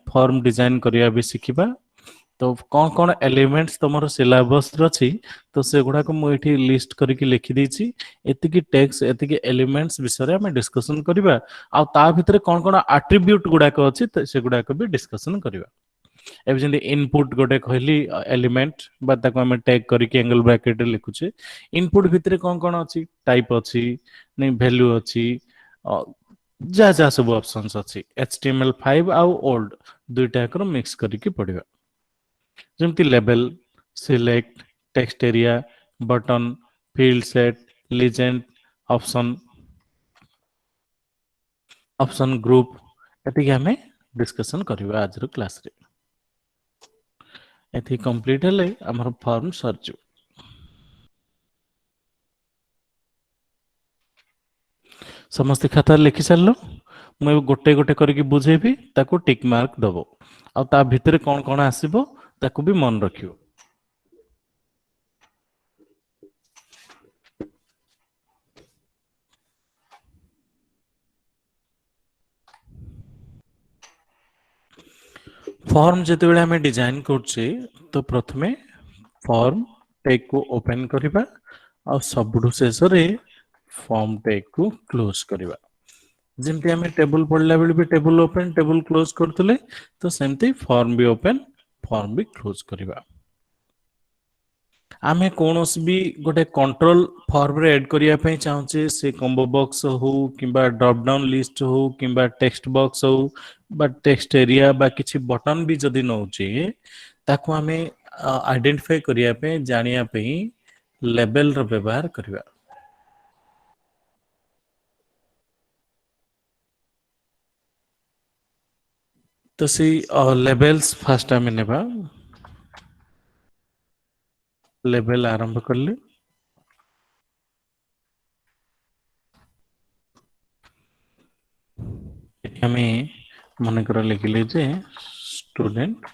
Form design करिया भी सिखिबा। तो कौन कौन एलिमेंट्स तुम सिलेबस अच्छी तो से गुड़ा को मुझे लिस्ट करके लिखि देछि। एतिकी टेक्स्ट एतिकी एलिमेंट्स विषय में डिस्कशन करबा। आ ता भितर कौन कौन एट्रिब्यूट गुड़ा को अच्छी से गुड़ा को भी डिस्कशन करबा। एबे जंदी इनपुट गोटे कहली एलिमेंट बा ताको हम टैग करके एंगल ब्रैकेट लिखुचे। इनपुट भितर कौन कौन अच्छी टाइप अच्छी नहीं वैल्यू अच्छी जा जा सब ऑप्शंस अच्छी HTML5 आउ ओल्ड दुईटा कर मिक्स करके पढ़िबा। जेमती label select text area button field set legend option option group एतिके हमें डिस्कशन करबा आज क्लास रे। एथि कंप्लीट हेले हमर फॉर्म सर्च समस्त खाता लिखि सारलो। मैं गोटे गोटे करके बुझेबी ताको टिक मार्क दबो आ ता भितर कौन कौन आसीबो ताको भी मन रखियो। फॉर्म जेते बेले हमें डिजाइन करछे तो प्रथमे फॉर्म टैग को ओपन करिबा और सबडु शेष रे फॉर्म टैग को क्लोज करिबा। जेमती हमें टेबल पढ़ला बेले भी टेबल ओपन टेबल क्लोज करतले तो सेमती फॉर्म भी ओपन फॉर्म भी क्लोज करिबा। आमे कोनोस भी गोटे कंट्रोल फॉर्म रे ऐड करिया पई चाहूचे से कॉम्बो बॉक्स हो किबा ड्रॉप डाउन लिस्ट हो किबा टेक्स्ट बॉक्स हो बा टेक्स्ट एरिया बा किछि बटन भी जदी नउचे ताको आमे आइडेंटिफाई करिया पे जानिया पे लेबल रो व्यवहार करिवा। तो सी लेबल्स फर्स्ट आमे नेबा लेबल आरंभ करले हमें मन कर लिखिले जे स्टूडेंट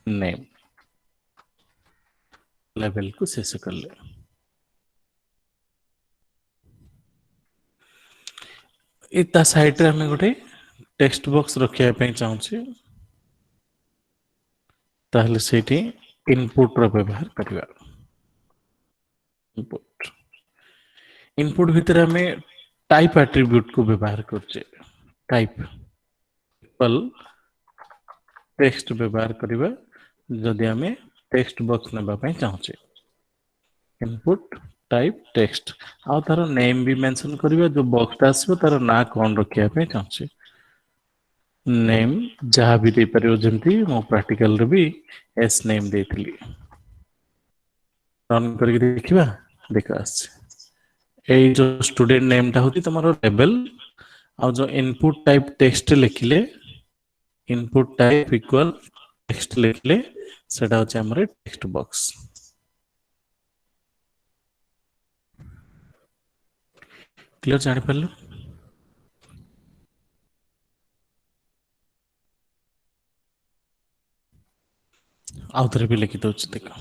नेम लेवल को शेष कर ले। इता साइड रे हमें गोटे टेक्स्ट बॉक्स रखिया पे चाहूचे ताहले सेठी इनपुट रो व्यवहार करिवा। इनपुट इनपुट भीतर हमें टाइप एट्रिब्यूट को व्यवहार करचे। टाइप पल टेक्स्ट व्यवहार करिवा जदि हमें टेक्स्ट बॉक्स नेबा पे चाहूचे। इनपुट टाइप टेक्स्ट आ तार नेम भी मेंशन करिवा जो बॉक्स आसबो तार ना कोन रखिया पे चाहूचे। नेम जहाँ भी दे परियो जंती मो प्रैक्टिकल रे भी एस नेम देथिली। रन करके देखिबा देखा आछे ए जो स्टूडेंट नेम ता होती तमारो लेवल आ जो इनपुट टाइप टेक्स्ट लिखिले इनपुट टाइप इक्वल टेक्स्ट लिखिले सेटा होचे हमरे टेक्स्ट बॉक्स। क्लियर जानि परलो। आउथरे भी लिखि दउछ देखो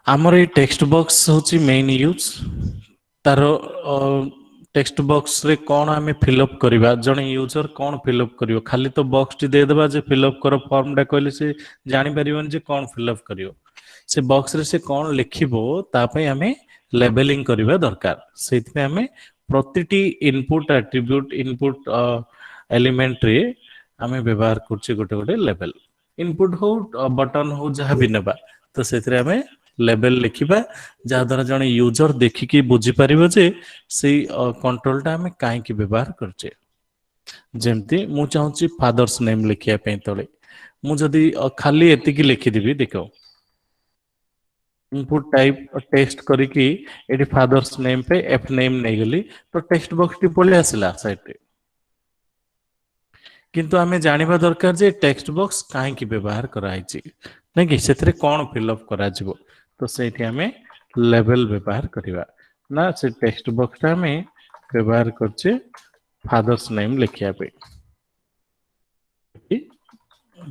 हमर ए टेक्स्ट बॉक्स होची मेन यूज तारो टेक्स्ट बॉक्स रे कोन हमें फिलअप करबा जने यूजर कोन फिलअप करियो खाली तो बॉक्स टी दे देबा जे फिलअप करो फॉर्म डा कहले से जानि परिबन जे कोन फिलअप करियो से बॉक्स रे से कोन लिखिबो ता पई हमें लेबलिंग करबा दरकार। सेति में हमें प्रतिटी इनपुट एट्रिब्यूट इनपुट एलिमेंट रे हमें व्यवहार करछि गोटे गोटे लेवल इनपुट हो बटन हो जहाँ भी नेबा तो सेतिरे हमें लेवल लिखिबा जहाँ द्वारा जने यूजर देखिकी बुझी परिबो जे से कंट्रोल टा हमें काहे की व्यवहार करछे। जेमती मु चाहूची फादर्स नेम लिखिया पे तळे मु जदी खाली एतिकी लिखि देबी देखो इनपुट टाइप टेक्स्ट करिकी एटी फादर्स नेम पे एफ नेम नै गली तो टेक्स्ट बॉक्स टी पळे आसिला साइड रे किंतु आमे जानिबा दरकार जे टेक्स्ट बॉक्स काहे की व्यवहार कराइछि नै कि सेतरे कोन फिलअप करा जिवो तो सेठी हमें लेवल व्यवहार करिवा ना से टेक्स्ट बॉक्स टा में व्यवहार करछे फादर्स नेम लिखिया पे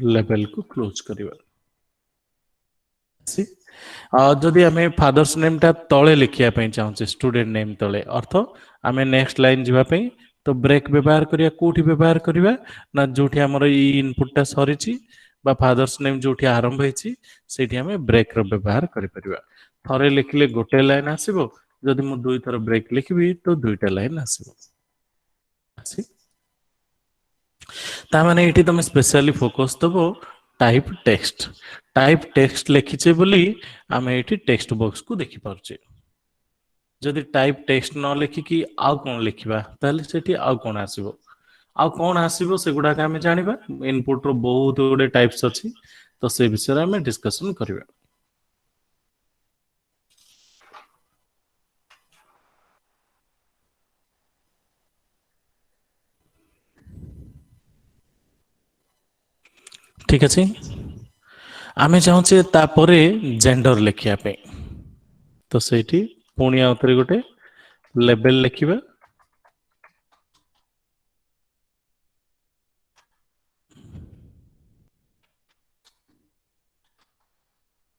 लेवल को क्लोज करिवा। सी जदि हमें फादर्स नेम टा तळे लिखिया पे चाहूचे स्टूडेंट नेम तळे अर्थ हमें नेक्स्ट लाइन जिबा पे तो ब्रेक व्यवहार करिया कोठी व्यवहार करिया ना जोठी हमर ई इनपुटटा सरीची बा फादर्स नेम जोठी आरंभ हेची सेठी हमें ब्रेक रो व्यवहार करि परिबा थरे लिखले गोटे लाइन आसीबो जदि मु दुई थर ब्रेक लिखिबी तो दुईटा लाइन आसीबो आसी ता माने एठी तमे स्पेशली फोकस दबो टाइप टेक्स्ट लिखिचे बोली आमे एठी टेक्स्ट बॉक्स को देखि पारुचे जदि टाइप टेक्स्ट न लिखिकी आउ कोन लिखिबा ताले सेठी आउ कोन आसीबो आउ कोन आसीबो सेगुडा का आमे जानिबा इनपुट रो बहुत गुडे टाइप्स अछि तो से विषय रे आमे डिस्कशन करिबा ठीक अछि आमे चाहूचे तापरे जेंडर लिखिया पे तो सेठी पुणी आउथरे गोटे लेबल लिखिबा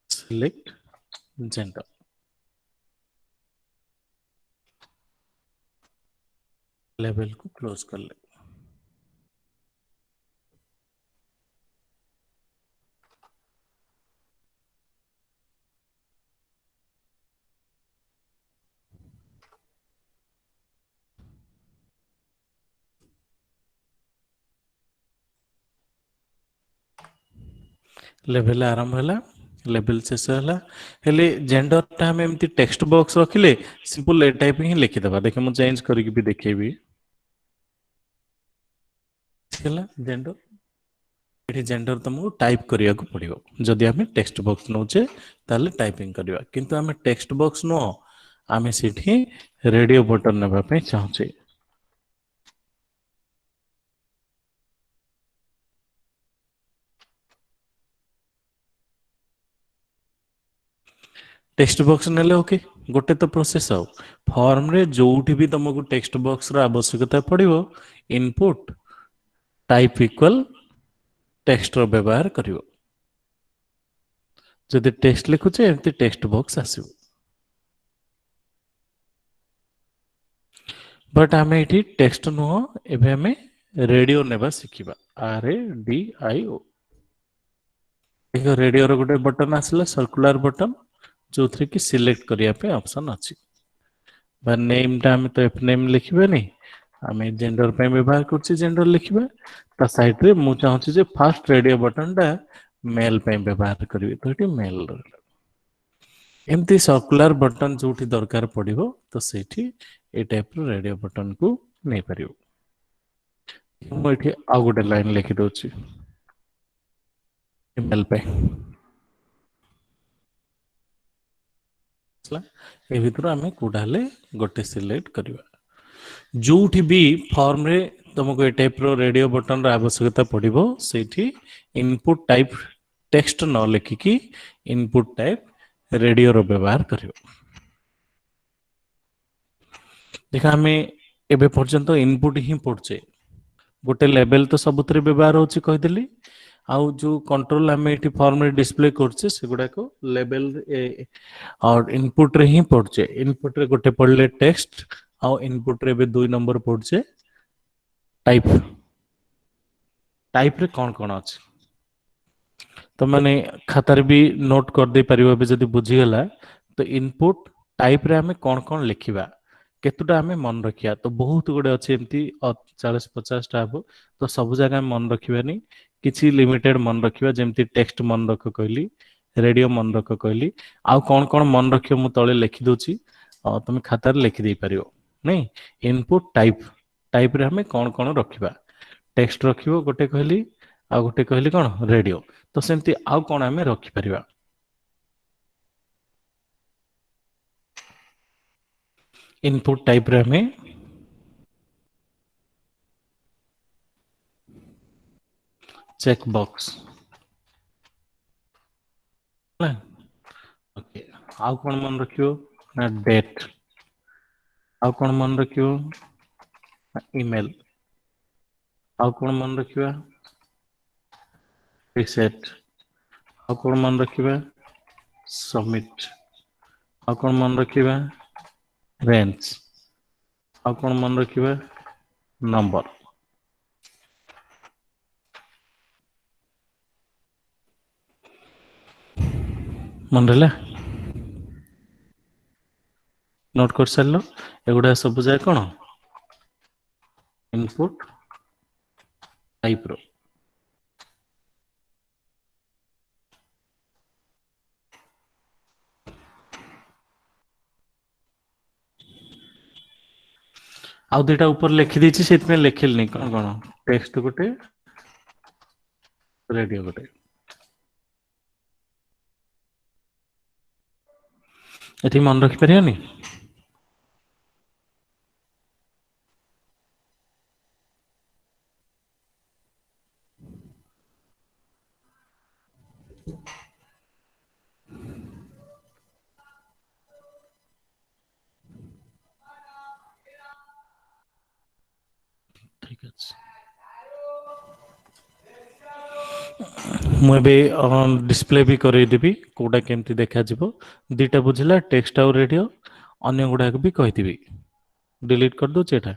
सिलेक्ट जेंडर लेबल को क्लोज कर ले लेवल आरंभ है लेवल शेष है हेले जेंडर टा हम एमती टेक्स्ट बॉक्स रखिले सिंपल ए टाइप ही लिखि दबा देखे मु चेंज करके भी देखेबी हला जेंडर एठी जेंडर तुमको टाइप करिया को पड़िबो जदि हमें टेक्स्ट बॉक्स नोचे ताले टाइपिंग करबा किंतु हमें टेक्स्ट बॉक्स नो हमें सिठी रेडियो बटन नेबा पे चाहूचे टेक्स्ट बॉक्स नेले ओके गोटे तो प्रोसेस आउ फॉर्म रे जोठी भी तुमको टेक्स्ट बॉक्स रा आवश्यकता पड़िबो इनपुट टाइप इक्वल टेक्स्ट रो व्यवहार करिवो जदि टेक्स्ट लिखुचे एमती टेक्स्ट बॉक्स आसीबो बट आमे एठी टेक्स्ट नो एबे हमें रेडियो नेबा सिखिबा आर ए डी आई ओ देखो रेडियो रो गोटे बटन आसला सर्कुलर बटन जो थ्री की सिलेक्ट करिया पे ऑप्शन अछि बा नेम टा हम तो एफ नेम लिखबे नहीं आमे जेंडर पे व्यवहार करछि जेंडर लिखबे ता साइड रे मु चाहूछि जे फर्स्ट रेडियो बटन टा मेल पे व्यवहार करबे तो एठी मेल एमती सर्कुलर बटन जोठी दरकार पड़िबो तो सेठी ए टाइप रो रेडियो बटन को नै परिबो मु एठी आ गोटे लाइन लिखि दोछि मेल पे ए भितर आमे कोडाले गोटे सिलेक्ट करबा जोठी भी फॉर्म रे तुमको ए टाइप रो रेडियो बटन रो आवश्यकता पड़िबो सेठी इनपुट टाइप टेक्स्ट न लिखिकी इनपुट टाइप रेडियो रो व्यवहार करियो देखा हमें एबे पर्यंत इनपुट ही पड़चे गोटे लेवल तो सबुतरे व्यवहार होची कहिदली आउ जो कंट्रोल हमें एठी फॉर्म रे डिस्प्ले करछे सेगुडा को लेवल और इनपुट रे ही पड़चे इनपुट रे गोटे पड़ले टेक्स्ट आउ इनपुट रे बे 2 नंबर पड़चे टाइप टाइप रे कौन अछि तो माने खाता रे भी नोट कर दे परिबो बे जदी बुझी गला तो इनपुट टाइप रे हमें कौन लिखिबा केतुटा हमें मन रखिया तो बहुत गुडे अछि एमती 40-50 टा हो तो सब जगह मन रखिबानी किछि लिमिटेड मन रखिबा जेमती टेक्स्ट मन रख कहली रेडियो मन रख कहली आ कौन मन रखियो मु तळे लिखि दोची तुम खाता रे लिखि दे परियो नहीं इनपुट टाइप टाइप रे हमें कौन रखिबा टेक्स्ट रखिबो गोटे कहली आ गोटे कहली कौन रेडियो तो सेमती आ कौन हमें रखि परिबा इनपुट टाइप रे हमें चेक बॉक्स ओके आउ कौन मन रखियो ना डेट आउ कौन मन रखियो ईमेल आउ कौन मन रखिबा रिसेट आउ कौन मन रखिबा सबमिट आउ कौन मन रखिबा रेंज आउ कौन मन रखिबा नंबर मन रहा नोट कर सार एगुड़ा सब जाए कौन इनपुट टाइप रो आउ दुटा ऊपर लिखि देछि सेतमे लिखिलनी कौन कौन टेक्स्ट गोटे रेडियो गोटे एठी मन रखि परियानी ठीक अछि मुझे डिस्प्ले भी करदेवी कोटा केमती देखा दीटा बुझला टेक्स्ट आउ रेडियो अन्य गुड़ाक भी कहीदेवी डिलीट कर दूचे एटा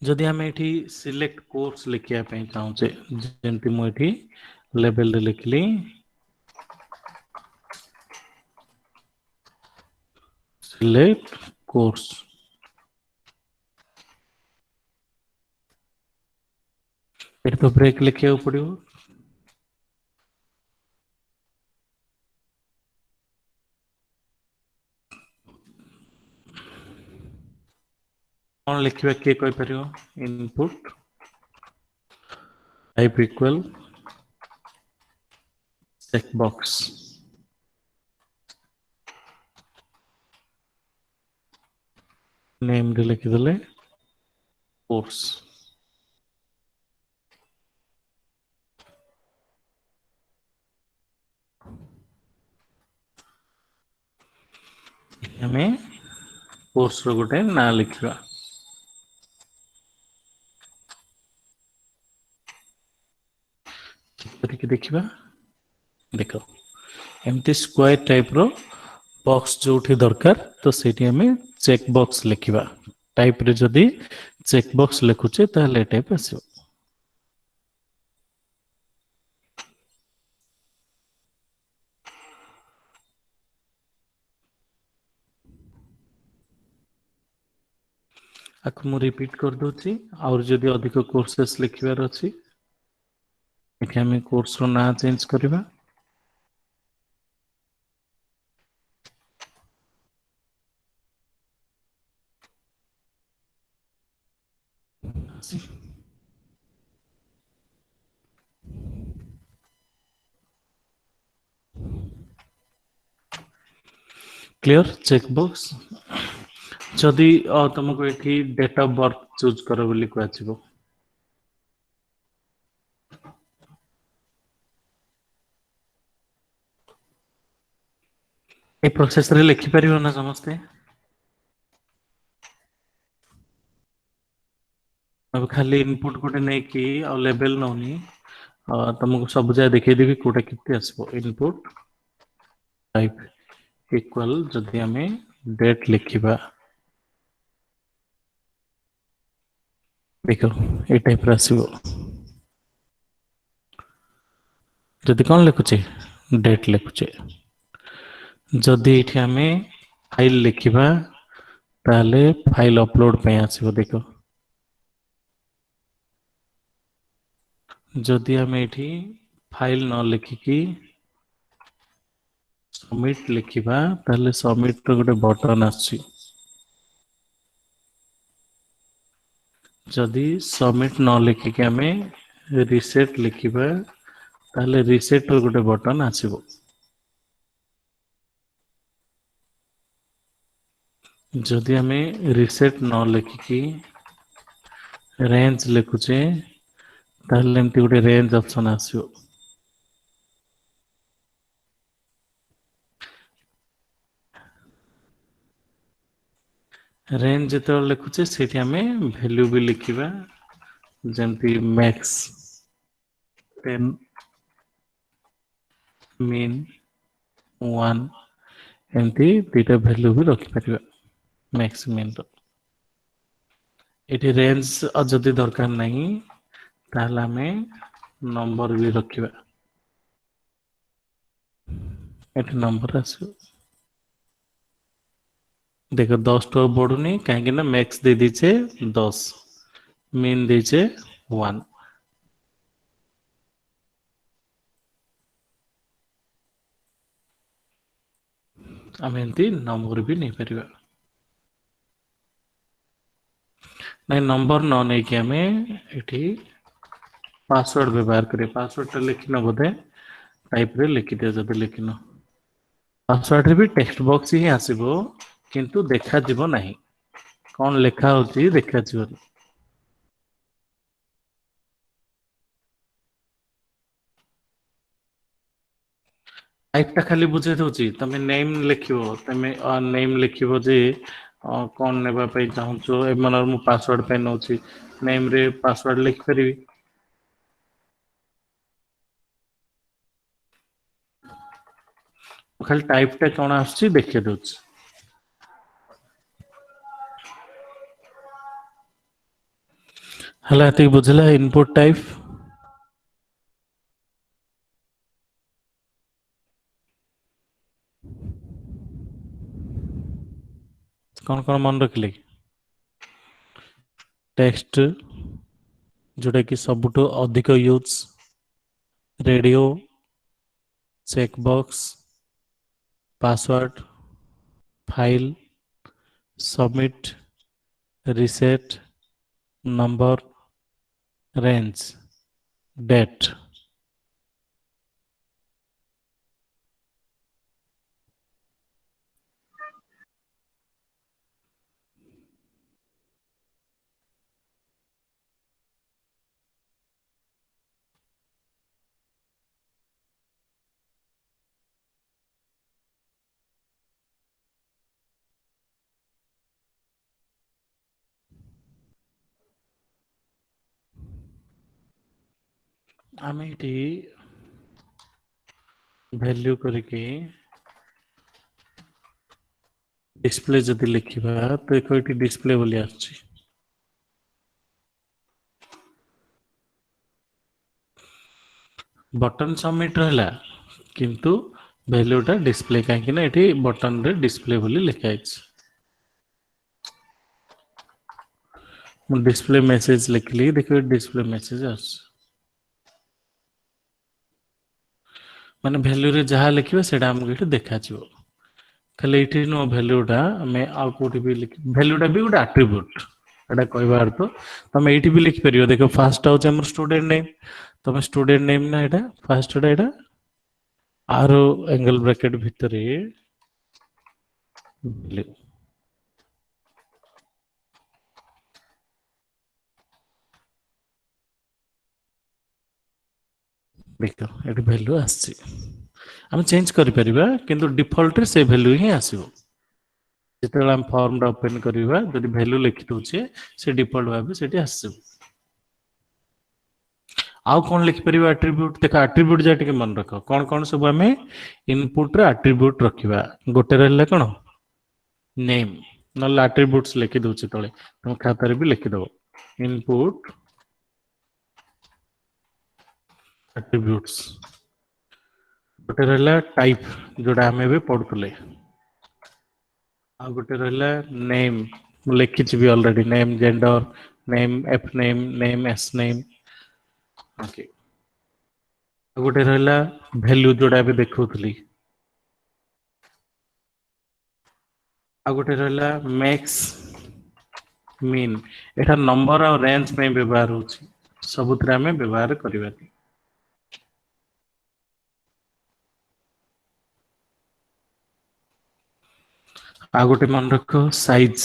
जदि आम ये सिलेक्ट कोर्स लिखा चाहूचे जमती मुझे लेवल लिखली सिलेक्ट कोर्स ये तो ब्रेक लिखा पड़ो कौन लिखा किए कहीपर input type equal checkbox name रे लिखिदेले कोर्स हमें कोर्स रो गोटे ना लिखा करके देखिबा देखो एमती स्क्वायर टाइप रो बॉक्स जोठी दरकार तो सेठी हमें चेक बॉक्स लिखिबा टाइप रे जदी चेक बॉक्स लिखुचे ताले टाइप आसीबो आको मु रिपीट कर दोची और जदी अधिक कोर्सेस लिखिबार अछि एठी हमें कोर्स रो ना चेंज करबा क्लियर चेक बॉक्स जदि तुमको ये डेट ऑफ बर्थ चूज कर बोली कहथिबो ए प्रोसेस रे लिखि परिबो ना समस्ते अब खाली इनपुट गोटे नहीं कि आ लेवल नौनी तुमको सब जाय देखै देबी कोटा कितने आसबो इनपुट टाइप इक्वल जदि हमें डेट लिखिबा देखो ए टाइप रे आसीबो जदि कौन लिखुचे डेट लिखुचे जदि एठी हमें फाइल लिखिबा ताले फाइल अपलोड पे आसीबो देखो जदि हमें एठी फाइल न लिखिकी सबमिट लिखिबा ताले सबमिट रो गोटे बटन आछि जदि सबमिट न लिखिकी हमें रिसेट लिखिबा ताले रिसेट रो गोटे बटन आसीबो जदि हमें रिसेट न लिखिकी रेंज लिखुचे ताले एमती गोटे रेंज ऑप्शन आसीबो रेंज जिते लिखुचे सेठी हमें वैल्यू भी लिखिबा जमती मैक्स 10 मीन वन एमती दुईटा भैल्यू भी रखिपर मैक्स मिन ये रेंज जदि दरकार नहीं ताहले आमे नंबर भी रखिबा एठी नंबर आसो देखो 10 तो बढ़ुनी कहीं ना मैक्स दे दीचे 10 मीन दीचे 1 आम एमती नंबर भी नहीं परिबा नहीं नंबर न नहीं कि आमे एठी पासवर्ड व्यवहार करें पासवर्ड टा लिखिन बोधे टाइप रे लिखि दियो जदि लिखिन पासवर्ड रे भी टेक्स्ट बॉक्स ही आसीबो किंतु देखा जिवो नहीं कौन लेखा होची देखा जिवो टाइप टा खाली बुझे दउची तमे नेम लिखिबो तमे नेम लिखिबो जे कौन नेबा पे चाहूचो एमनर मु पासवर्ड पे नउची नेम रे पासवर्ड लिख परिबी खाली टाइप टा कोन आछी देखि दउची हला एति बुझला इनपुट टाइप कौन कौन मन रखले टेक्स्ट जोटा कि सबुठो अधिक use radio checkbox password file submit reset number range date आम ये वैल्यू करके डिस्प्ले जदि लिखिबा तो देखो ये डिस्प्ले बोली आछि बटन सबमिट रहला किंतु वैल्यूटा डिस्प्ले कहीं ना ये बटन रे डिस्प्ले बोली लिखा डिस्प्ले मेसेज लिखली देखो डिस्प्ले मेसेज माने वैल्यू रे जहाँ लिखिबे सेटा हमको ये देखा खाली ये नो भैल्यूटा आम आउ कौटी भी लिख भैल्यूटा भी गोटे आट्रिब्यूट एटा कहवा अर्थ तुम ये भी लिखिपर देख फास्ट हूँ स्टूडेंट नेम तुम स्टूडेंट नेम ना यहाँ फास्ट यहाँ आर एंगल ब्रैकेट भितर देख ये भैल्यू आम चेंज कर डिफॉल्ट से भैल्यू ही आसो जिते फॉर्म ओपन करवा जब भैल्यू लिखि दूचे से डिफॉल्ट भाव से आसो आउ कौन लिखिपर आट्रिब्यूट देख आट्रिब्यूट जा मन रख कौन कौन सब आम इनपुट रे आट्रिब्यूट रखा गोटे रहा कौन नेम ना आट्रिब्यूट्स लिखि दूचे तले तुम खातार भी लिखिदब इनपुट आट्रिब्यूट्स गोटे रहा टाइप जोड़ा आम ए पढ़ुले आ गोटे रहा नेम लिखी भी already name gender name S name okay गोटे रहा वैल्यू जोड़ा भी देखुली आ गोटे रहा मैक्स मीन एटा नंबर और रेंज में व्यवहार होची सबुतरे आमे व्यवहार करबा आ गोटे मन रख साइज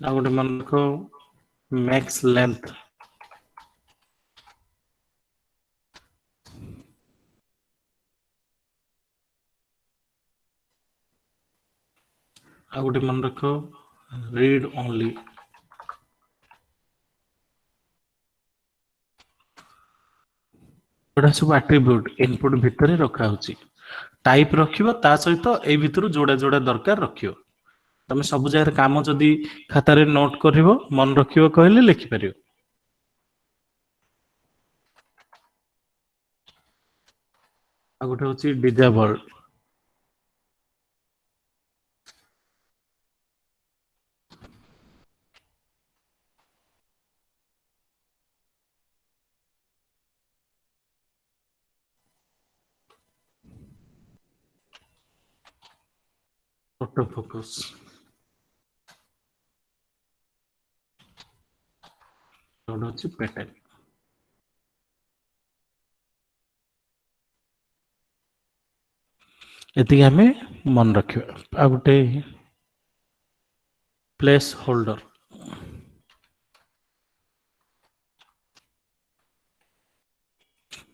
आ गोटे मन रख मैक्स लेंथ आ गोटे मन रख रीड ओनली जोड़ा सब आट्रिब्यूट इनपुट भितर रखा होची टाइप रखिबो ता सहित एई भितरु जोड़ा जोड़ा दरकार रखियो तमे सब जगह काम जदी खातारे नोट करिवो मन रखिवो कहले लिखि परियो आ गोटे होची डिजेबल ऑटो फोकस जोड़ा होची पैटर्न एति हमें मन रखिबा आ गोटे प्लेस होल्डर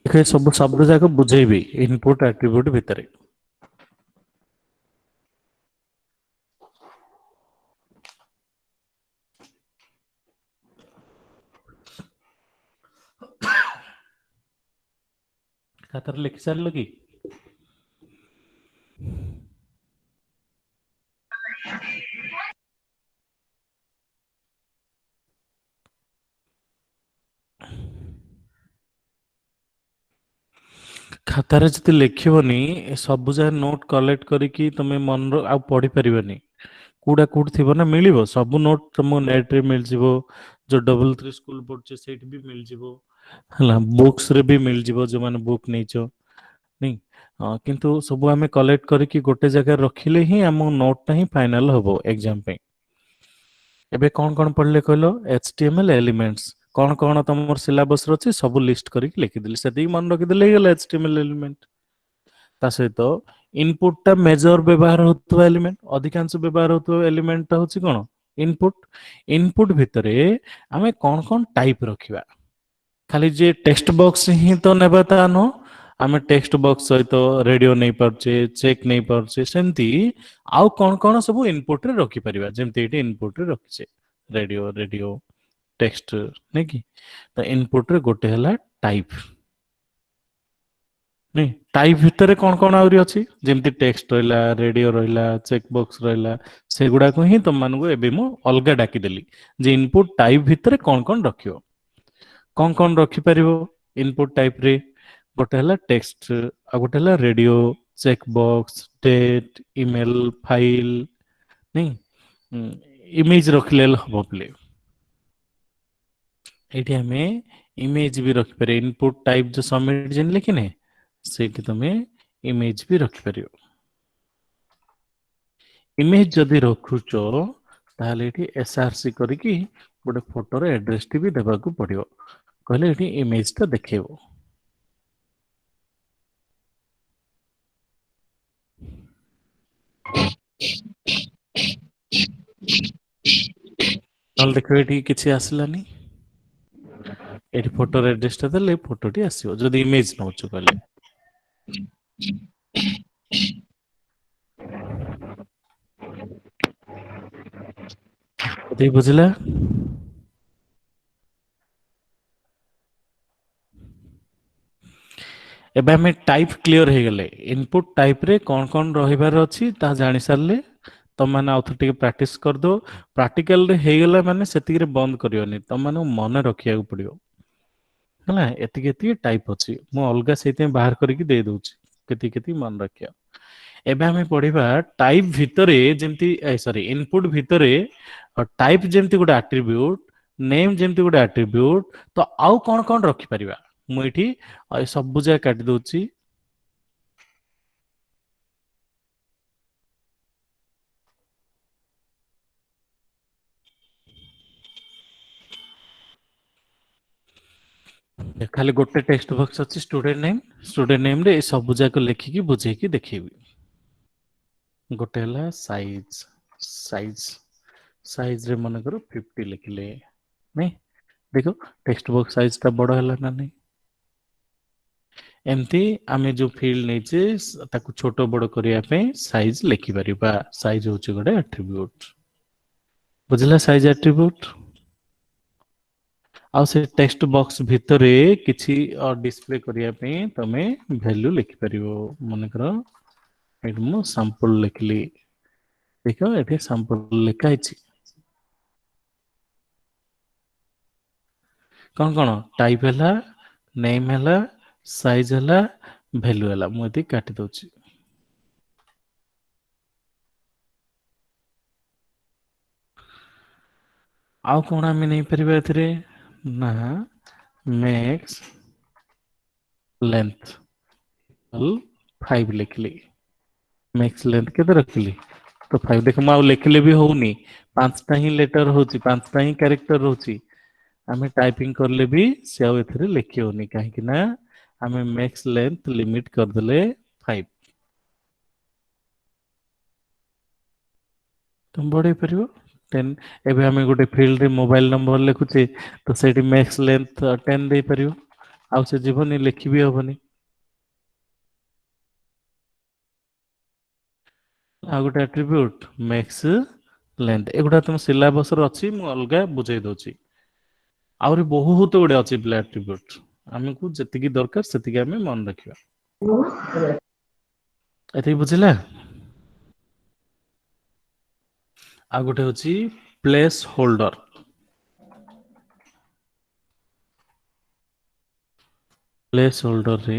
देखिए सब शब्द जाक बुझेबी इनपुट एट्रिब्यूट भितर खातार लिखि सारल कि खातार जति लिखिबनी सब जगह नोट कलेक्ट करिकी तमे मन आ पढ़ी परिबनी कोडा कोड थिबो ना मिलिबो सब नोट तुमको नेट रे मिल जिवो जो डबल थ्री स्कूल पढ़छे सेठ भी मिल जिवो हला बुक्स रे भी मिल जिवो जो माने बुक नेचो नहीं किंतु सब आमे कलेक्ट करिकी गोटे जगह रखिले ही हम नोट ता ही फाइनल हबो एग्जाम पे एबे कौन पढ़ले कहलो एचटीएमएल एलिमेंट्स कौन तमर सिलेबस रे अछि सब लिस्ट करिक लिखि देली सेति मन रखि देले गेल एचटीएमएल एलिमेंट ता सहित इनपुट टा मेजर व्यवहार होतबा एलिमेंट अधिकांश व्यवहार होतबा एलिमेंट ता होछि कोन इनपुट इनपुट भितरे आमे कौन टाइप रखिबा खाली जे टेक्स्ट बॉक्स ही तो नेबा ता नो आमे टेक्स्ट बॉक्स सहित रेडियो नहीं पारछे चेक नहीं पारछे सेमती आउ कौन सब इनपुट रे रखि परिबा जेमती एटी इनपुट रे रखिछे रेडियो रेडियो टेक्स्ट नहीं कि तो इनपुट रे गोटे हला टाइप नहीं टाइप भितर कौन आउरी अछि जेमती टेक्स्ट रहिला रेडियो रहिला चेक बॉक्स रहिला सेगुडा को ही तुम मानको एबे मु अलगा डाकी देली जे इनपुट टाइप भितर कौन रखियो कौन रखि परिबो इनपुट टाइप रे गोटे हला टेक्स्ट आ गोटे हला radio check box date email file नहीं इमेज रखले हबो प्ले एठी हमें इमेज भी रखि पारे इनपुट टाइप जो सबमिट जेन लिखिने सेठी तमे इमेज भी रखि परियो इमेज जदि रखुचो ताहले एठी एसआरसी करिकी गोटे फोटो रे एड्रेस टी भी देबाकू पड़ियो कहले एठी इमेज ता देखेबो नल देखो एठी किछि आसलानी एठी फोटो रे एड्रेस ता देले फोटोटी आसीबो जदि इमेज नउचो कहले एति बुझला एबे हमें टाइप क्लियर हो गले इनपुट टाइप रे कौन रहिबार अछि ता जानि सारले तम माने आउथ टिके प्रैक्टिस कर दो प्रैक्टिकल रे हे गला माने सेति रे बंद करियोनी तम माने मन रखिया को पड़ियो हला एति केति टाइप अछि मु अलगा सेति बाहर करिकि दे दोछि केति केति मन रखिया एबे हमें पढिबा टाइप भितरे जेमति सॉरी इनपुट भितरे टाइप जेमति गोटे एट्रिब्यूट नेम जेमति गोटे एट्रिब्यूट तो आउ कौन रखि परिबा मु एठी सब बुझा काटि दोछि खाली गोटे टेक्स्ट बॉक्स अछि स्टूडेंट नेम रे सब बुझा को लेखिकी बुझेकी देखिबी गोटे हला साइज साइज साइज रे मन करो 50 लिखले नहीं देखो टेक्स्ट बॉक्स साइज ता बड़ हला ना नहीं एमती आमे जो फील्ड नेचे ताकू छोटो बड़ करिया पे साइज लिखि परिबा साइज होची गोटे एट्रिब्यूट बुझला साइज एट्रिब्यूट ଆଉ ସେ ଟେକ୍ସଟ ବକ୍ସ ଭିତରେ କିଛି ଡିସପ୍ଲେ କରିବା ପାଇଁ ତମେ ଭ୍ୟାଲ୍ୟୁ ଲେଖିପାରିବ। ମନେକର ଏଠି ମୁଁ ସାମ୍ପଲ ଲେଖିଲି, ଦେଖ ଏଠି ସାମ୍ପଲ ଲେଖା ହେଇଛି। କଣ କଣ ଟାଇପ ହେଲା, ନେମ୍ ହେଲା, ସାଇଜ ହେଲା, ଭ୍ୟାଲ୍ୟୁ ହେଲା। ମୁଁ ଏତିକି କାଟି ଦଉଛି। ଆଉ କଣ ଆମେ ନେଇପାରିବା ଏଥିରେ ନା ମେକ୍ସ ଲେନ୍ଥ 5 ଲେଖିଲି। ମେକ୍ସ ଲେନ୍ଥ କେତେ ରଖିଲି ତ 5। ଦେଖ ମୁଁ ଆଉ ଲେଖିଲେ ବି ହଉନି, 5ଟା ହିଁ ଲେଟର ହଉଛି, 5ଟା ହିଁ କ୍ୟାରେକ୍ଟର ରହୁଛି। ଆମେ ଟାଇପିଂ କଲେ ବି ସେ ଆଉ ଏଥିରେ ଲେଖି ହଉନି, କାହିଁକି ନା ଆମେ ମେକ୍ସ ଲେନ୍ଥ ଲିମିଟ କରିଦେଲେ 5। ତମେ ବଢେଇ ପାରିବ 10। ଏବେ ଆମେ ଗୋଟେ ଫିଲ୍ଡରେ ମୋବାଇଲ ନମ୍ବର ଲେଖୁଛେ ତ ସେଇଠି ମେକ୍ସ ଲେନ୍ଥ 10 ଦେଇପାରିବ, ଆଉ ସେ ଯିବନି, ଲେଖି ବି ହବନି। ଆଉ ଗୋଟେ ଆଟ୍ରିବ୍ୟୁଟ ମେକ୍ସ ଲେନ୍ଥ, ଏଗୁଡା ତମ ସିଲାବସରେ ଅଛି, ମୁଁ ଅଲଗା ବୁଝେଇ ଦଉଛି। ଆହୁରି ବହୁତ ଗୁଡେ ଅଛି ପିଲା ଆଟ୍ରିବ୍ୟୁଟ, ଆମକୁ ଯେତିକି ଦରକାର ସେତିକି ଆମେ ମନେ ରଖିବା। ଏତିକି ବୁଝିଲା। ଆଉ ଗୋଟେ ହଉଛି ପ୍ଲେସ୍ ହୋଲ୍ଡର। ପ୍ଲେସ୍ ହୋଲ୍ଡରରେ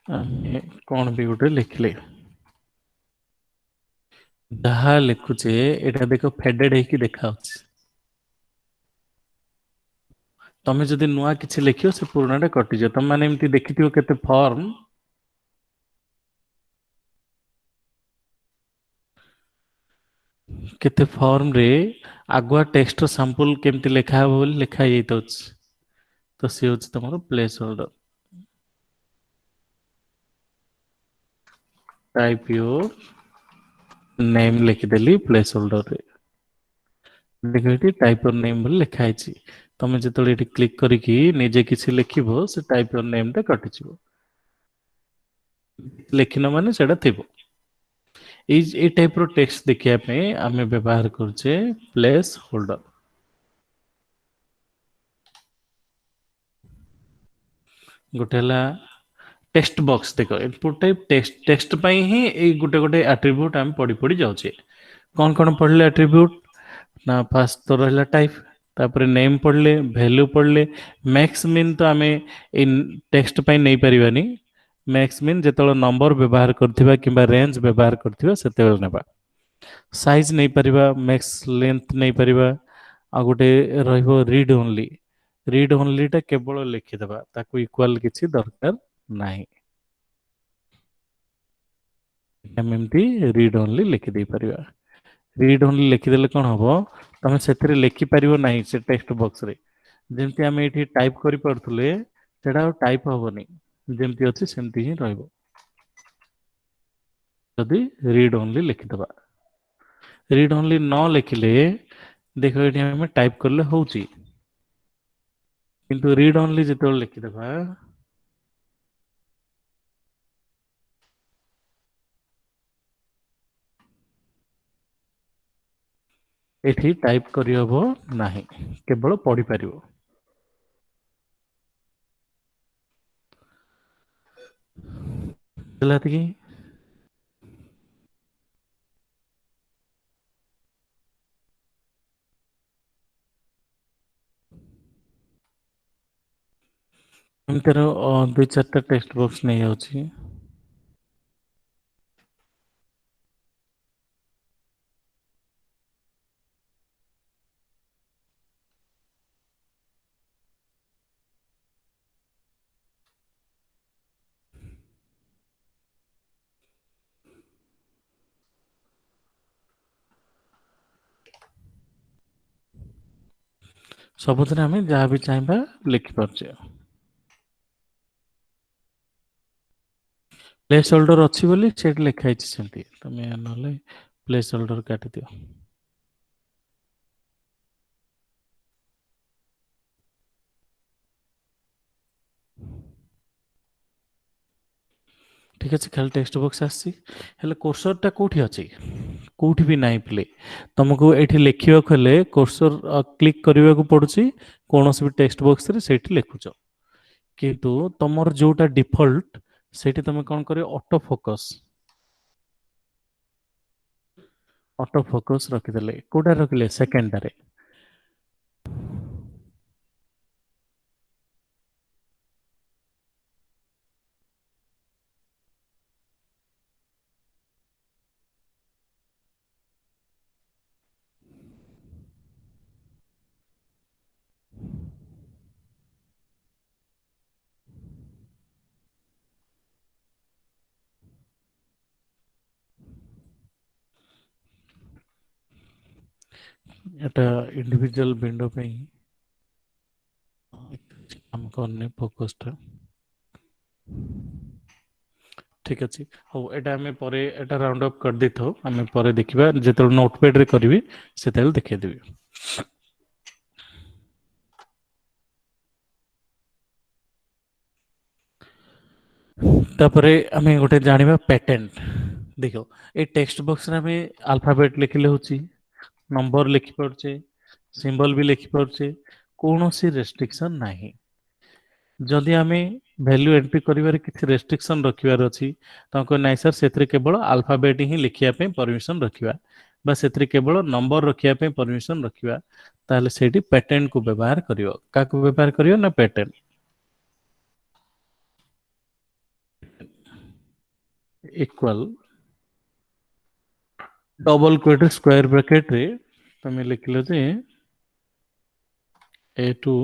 ଆମେ କଣ ବି ଗୋଟେ ଲେଖିଲେ, ଯାହା ଲେଖୁଛେ ଏଇଟା ଦେଖ ଫେଡେଡ ହେଇକି ଦେଖାଉଛି। ତମେ ଯଦି ନୂଆ କିଛି ଲେଖିବ ସେ ପୁରୁଣା ଟା କଟିଯିବ। ତମେ ମାନେ ଏମିତି ଦେଖିଥିବ କେତେ ଫର୍ମ, କେତେ ଫର୍ମ ରେ ଆଗୁଆ ଟେକ୍ସଟ ସାମ୍ପଲ କେମିତି ଲେଖା ହବ ବୋଲି ଲେଖା ହେଇଥାଉଛି। ତ ସିଏ ହଉଛି ତମର placeholder. Type your name ଲେଖିଦେଲି ପ୍ଲେସ୍ ହୋଲ୍ଡରରେ। ଦେଖ ଏଠି ଟାଇପ ୟୋର ନେମ୍ ବୋଲି ଲେଖା ହେଇଛି। ତମେ ଯେତେବେଳେ ଏଠି କ୍ଲିକ୍ କରିକି ନିଜେ କିଛି ଲେଖିବ, ସେ ଟାଇପ ୟୋର ନେମ୍ ଟା କଟିଯିବ। ଲେଖିନ ମାନେ ସେଇଟା ଥିବ। ଏଇ ଟାଇପ ର ଟେକ୍ସଟ ଦେଖିବା ପାଇଁ ଆମେ ବ୍ୟବହାର କରୁଛେ ପ୍ଲେସ୍ ହୋଲ୍ଡର। ଗୋଟେ ହେଲା ଟେକ୍ସଟ ବକ୍ସ। ଦେଖ ଇନପୁଟ ଟାଇପ ଟେକ୍ସଟ, ଟେକ୍ସଟ ପାଇଁ ହିଁ ଏଇ ଗୋଟେ ଗୋଟେ ଆଟ୍ରିବ୍ୟୁଟ ଆମେ ପଢି ପଢି ଯାଉଛେ। କଣ କଣ ପଢିଲେ ଆଟ୍ରିବ୍ୟୁଟ ନା ଫାଷ୍ଟ ତ ରହିଲା ଟାଇପ, ତାପରେ ନେମ୍ ପଢିଲେ, ଭ୍ୟାଲ୍ୟୁ ପଢିଲେ, ମ୍ୟାକ୍ସ ମିନ୍ ତ ଆମେ ଏଇ ଟେକ୍ସଟ ପାଇଁ ନେଇପାରିବାନି। ମ୍ୟାକ୍ସ ମିନ୍ ଯେତେବେଳେ ନମ୍ବର ବ୍ୟବହାର କରିଥିବା କିମ୍ବା ରେଞ୍ଜ ବ୍ୟବହାର କରିଥିବା ସେତେବେଳେ ନେବା। ସାଇଜ ନେଇପାରିବା, ମ୍ୟାକ୍ସ ଲେନ୍ଥ ନେଇପାରିବା। ଆଉ ଗୋଟେ ରହିବ ରିଡ୍ ଓନ୍ଲି। ରିଡ୍ ଓନ୍ଲି ଟା କେବଳ ଲେଖିଦବା, ତାକୁ ଇକ୍ୱାଲ କିଛି ଦରକାର ନାହିଁ। ଆମେ ଏମିତି ରିଡ୍ ଓନ୍ଲି ଲେଖିଦେଇ ପାରିବା। ରିଡ୍ ଓନ୍ଲି ଲେଖିଦେଲେ କଣ ହବ, ତମେ ସେଥିରେ ଲେଖିପାରିବ ନାହିଁ ସେ ଟେକ୍ସଟ ବକ୍ସ ରେ। ଯେମିତି ଆମେ ଏଇଠି ଟାଇପ କରିପାରୁଥିଲେ, ସେଟା ଆଉ ଟାଇପ ହବନି, ଯେମିତି ଅଛି ସେମିତି ହିଁ ରହିବ। ଯଦି ରିଡ୍ ଓନ୍ଲି ଲେଖିଦବା। ରିଡ୍ ଓନ୍ଲି ନ ଲେଖିଲେ ଦେଖ ଏଠି ଆମେ ଟାଇପ କଲେ ହଉଛି, କିନ୍ତୁ ରିଡ୍ ଓନ୍ଲି ଯେତେବେଳେ ଲେଖିଦବା, ଏଠି ଟାଇପ କରିହବ ନାହିଁ, କେବଳ ପଢିପାରିବ। ହେଲା ଏତିକି। ଏମିତିର ଦୁଇ ଚାରିଟା ଟେକ୍ସଟ ବକ୍ସ ନେଇଯାଉଛି। ସବୁଥିରେ ଆମେ ଯାହା ବି ଚାହିଁବା ଲେଖିପାରୁଛେ। ପ୍ଲେସ୍ ହୋଲ୍ଡର ଅଛି ବୋଲି ସେଇଠି ଲେଖା ହେଇଛି ସେମିତି, ତମେ ନହେଲେ ପ୍ଲେସ୍ ହୋଲ୍ଡର କାଟିଦିଅ। ठीक अच्छे खाली टेक्स्ट बॉक्स आसी हेले कोर्सरटा कोठी अछि कोठी भी नाही प्ले तुमको एठी लिखिବାକୁ हेले कोर्सर क्लिक କରିବାକୁ पडुची कोनोसी भी टेक्स्ट बॉक्स रे सेठी लिखुचो किंतु तमर जोटा डिफॉल्ट सेठी तमे कोन करियो ऑटो फोकस रखिदेले कोडा रखिले सेकेंडरी एटा इंडिविजुअल विंडो पे ही काम करने फोकस टा ठीक अच्छे हौ एटा हमें परे एटा राउंड अप कर देथो हमें परे देखिबा जेतल नोटपैड रे करबी सेतल देखै देबी तापरे हमें गोटे जानिबा पैटर्न देखो ए टेक्स्ट बॉक्स रे हमें अल्फाबेट लिखले होची नंबर लिखि पड़चे सिंबल भी लिखि पड़चे कौनसी रेस्ट्रिक्शन नाही जदि आमे वैल्यू एंट्री करिवारे किछि रेस्ट्रिक्शन रखिवार अछि ताको नाइ सर सेतरे केवल अल्फाबेट ही लिखिया पे परमिशन रखिबा बा सेतरे केवल नंबर रखिया पे परमिशन रखिबा ताले सेठी पैटर्न को व्यवहार करियो काको व्यवहार करियो ना pattern equal double quote square bracket रे तमे लिखलो जे ए टू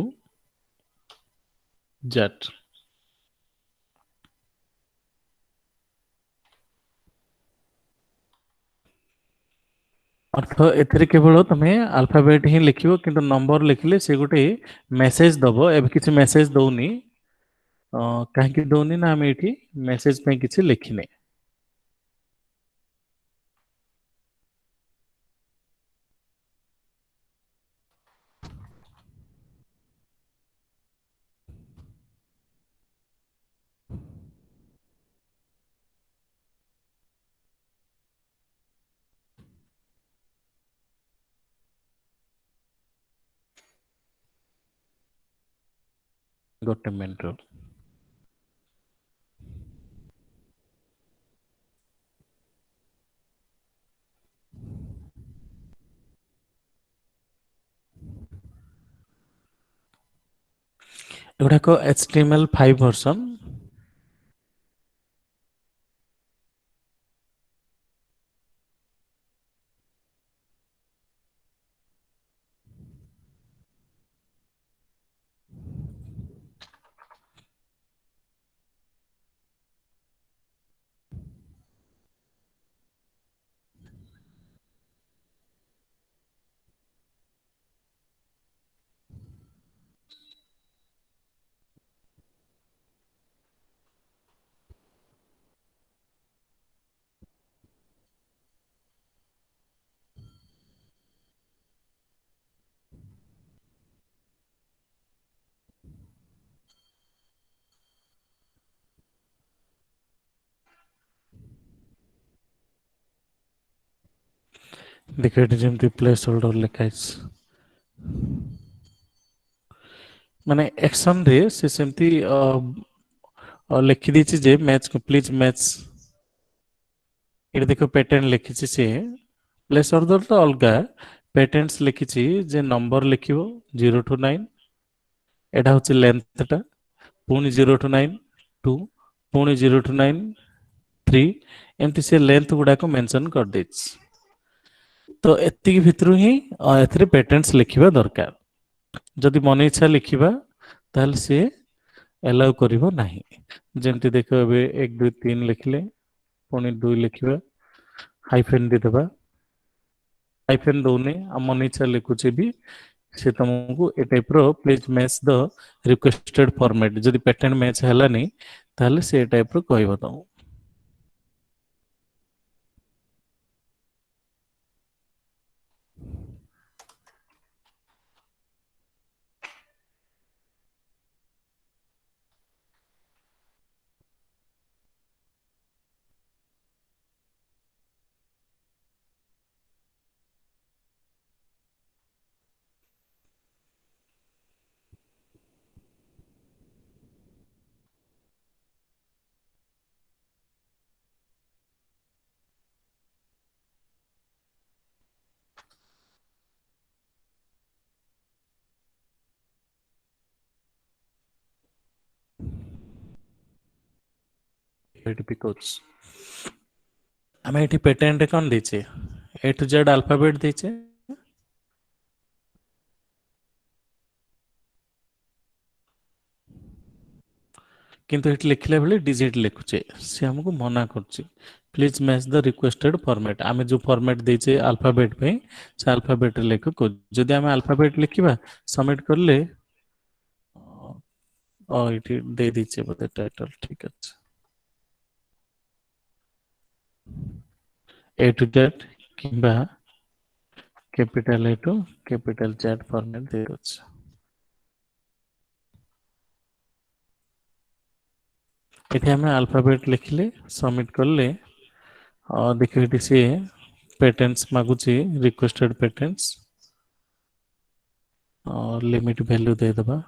जेड अर्थ एथिरे केवल तमे अल्फाबेट ही लिखिबो किंतु नंबर लिखले से गोटे मेसेज दबो एबे किछि मेसेज दउनी काहे दउनी ना हम एठी मेसेज पे किछि लिखिने गोटे मिनट एगुड़ाक HTML5 वर्सन देखो एटी जेमती प्लेस होल्डर लिखा माने एक्शन रे से सेमती लिखि देछि जे मैच प्लीज मैच एटी देखो पैटर्न लिखि से प्लेस होल्डर तो अलगा पैटर्न्स लिखि जे नंबर लिखिबो 0 to 9 एटा होछि लेंथ टा पुनी 0 to 9 2 पुनी 0 to 9 3 एमती से लेंथ गुडा को मेंशन कर देछि तो एतिक भितरु ही एथरे पैटर्न्स लिखिबा दरकार जदि मन इच्छा लिखिबा ताहले से एलाउ करिवो नाही जेमति देखो एबे 1 2 3 लिखले पुनी 2 लिखिबा हाइफेन दे देबा हाइफेन दउने आ मन इच्छा लिखुचे भी से तुमको ए टाइप रो please match the requested format जदि पैटर्न मैच हला नहीं ताहले से टाइप रो कहबो तुम ଏଠି ବିକଜ ଆମେ ଏଠି ପେଟେଣ୍ଟ କଣ ଦେଇଛେ A to Z ଆଲଫାବେଟ ଦେଇଛେ କିନ୍ତୁ ଏଠି ଲେଖିଲା ବେଳେ ଡିଜିଟ ଲେଖୁଛେ ସେ ଆମକୁ ମନା କରୁଛି ପ୍ଲିଜ ମ୍ୟାଚ ଦ ରିକ୍ୱେଷ୍ଟେଡ ଫର୍ମାଟ ଆମେ ଯୋଉ ଫର୍ମାଟ ଦେଇଛେ ଆଲଫାବେଟ ପାଇଁ ସେ ଆଲଫାବେଟରେ ଲେଖୁ ଯଦି ଆମେ ଆଲଫାବେଟ ଲେଖିବା ସବମିଟ କଲେ ଏଠି ଦେଇ ଦେଇଛେ ବୋଧେ ଟାଇଟଲ ଠିକ ଅଛି A to Z କିମ୍ବା capital A to capital Z format ଦେଇଅଛି ଏଠି ଆମେ ଆଲଫାବେଟ ଲେଖିଲେ ସବମିଟ କଲେ ଦେଖିବେ ଏଠି ସିଏ patents ମାଗୁଛି requested patents limit value ଦେଇଦବା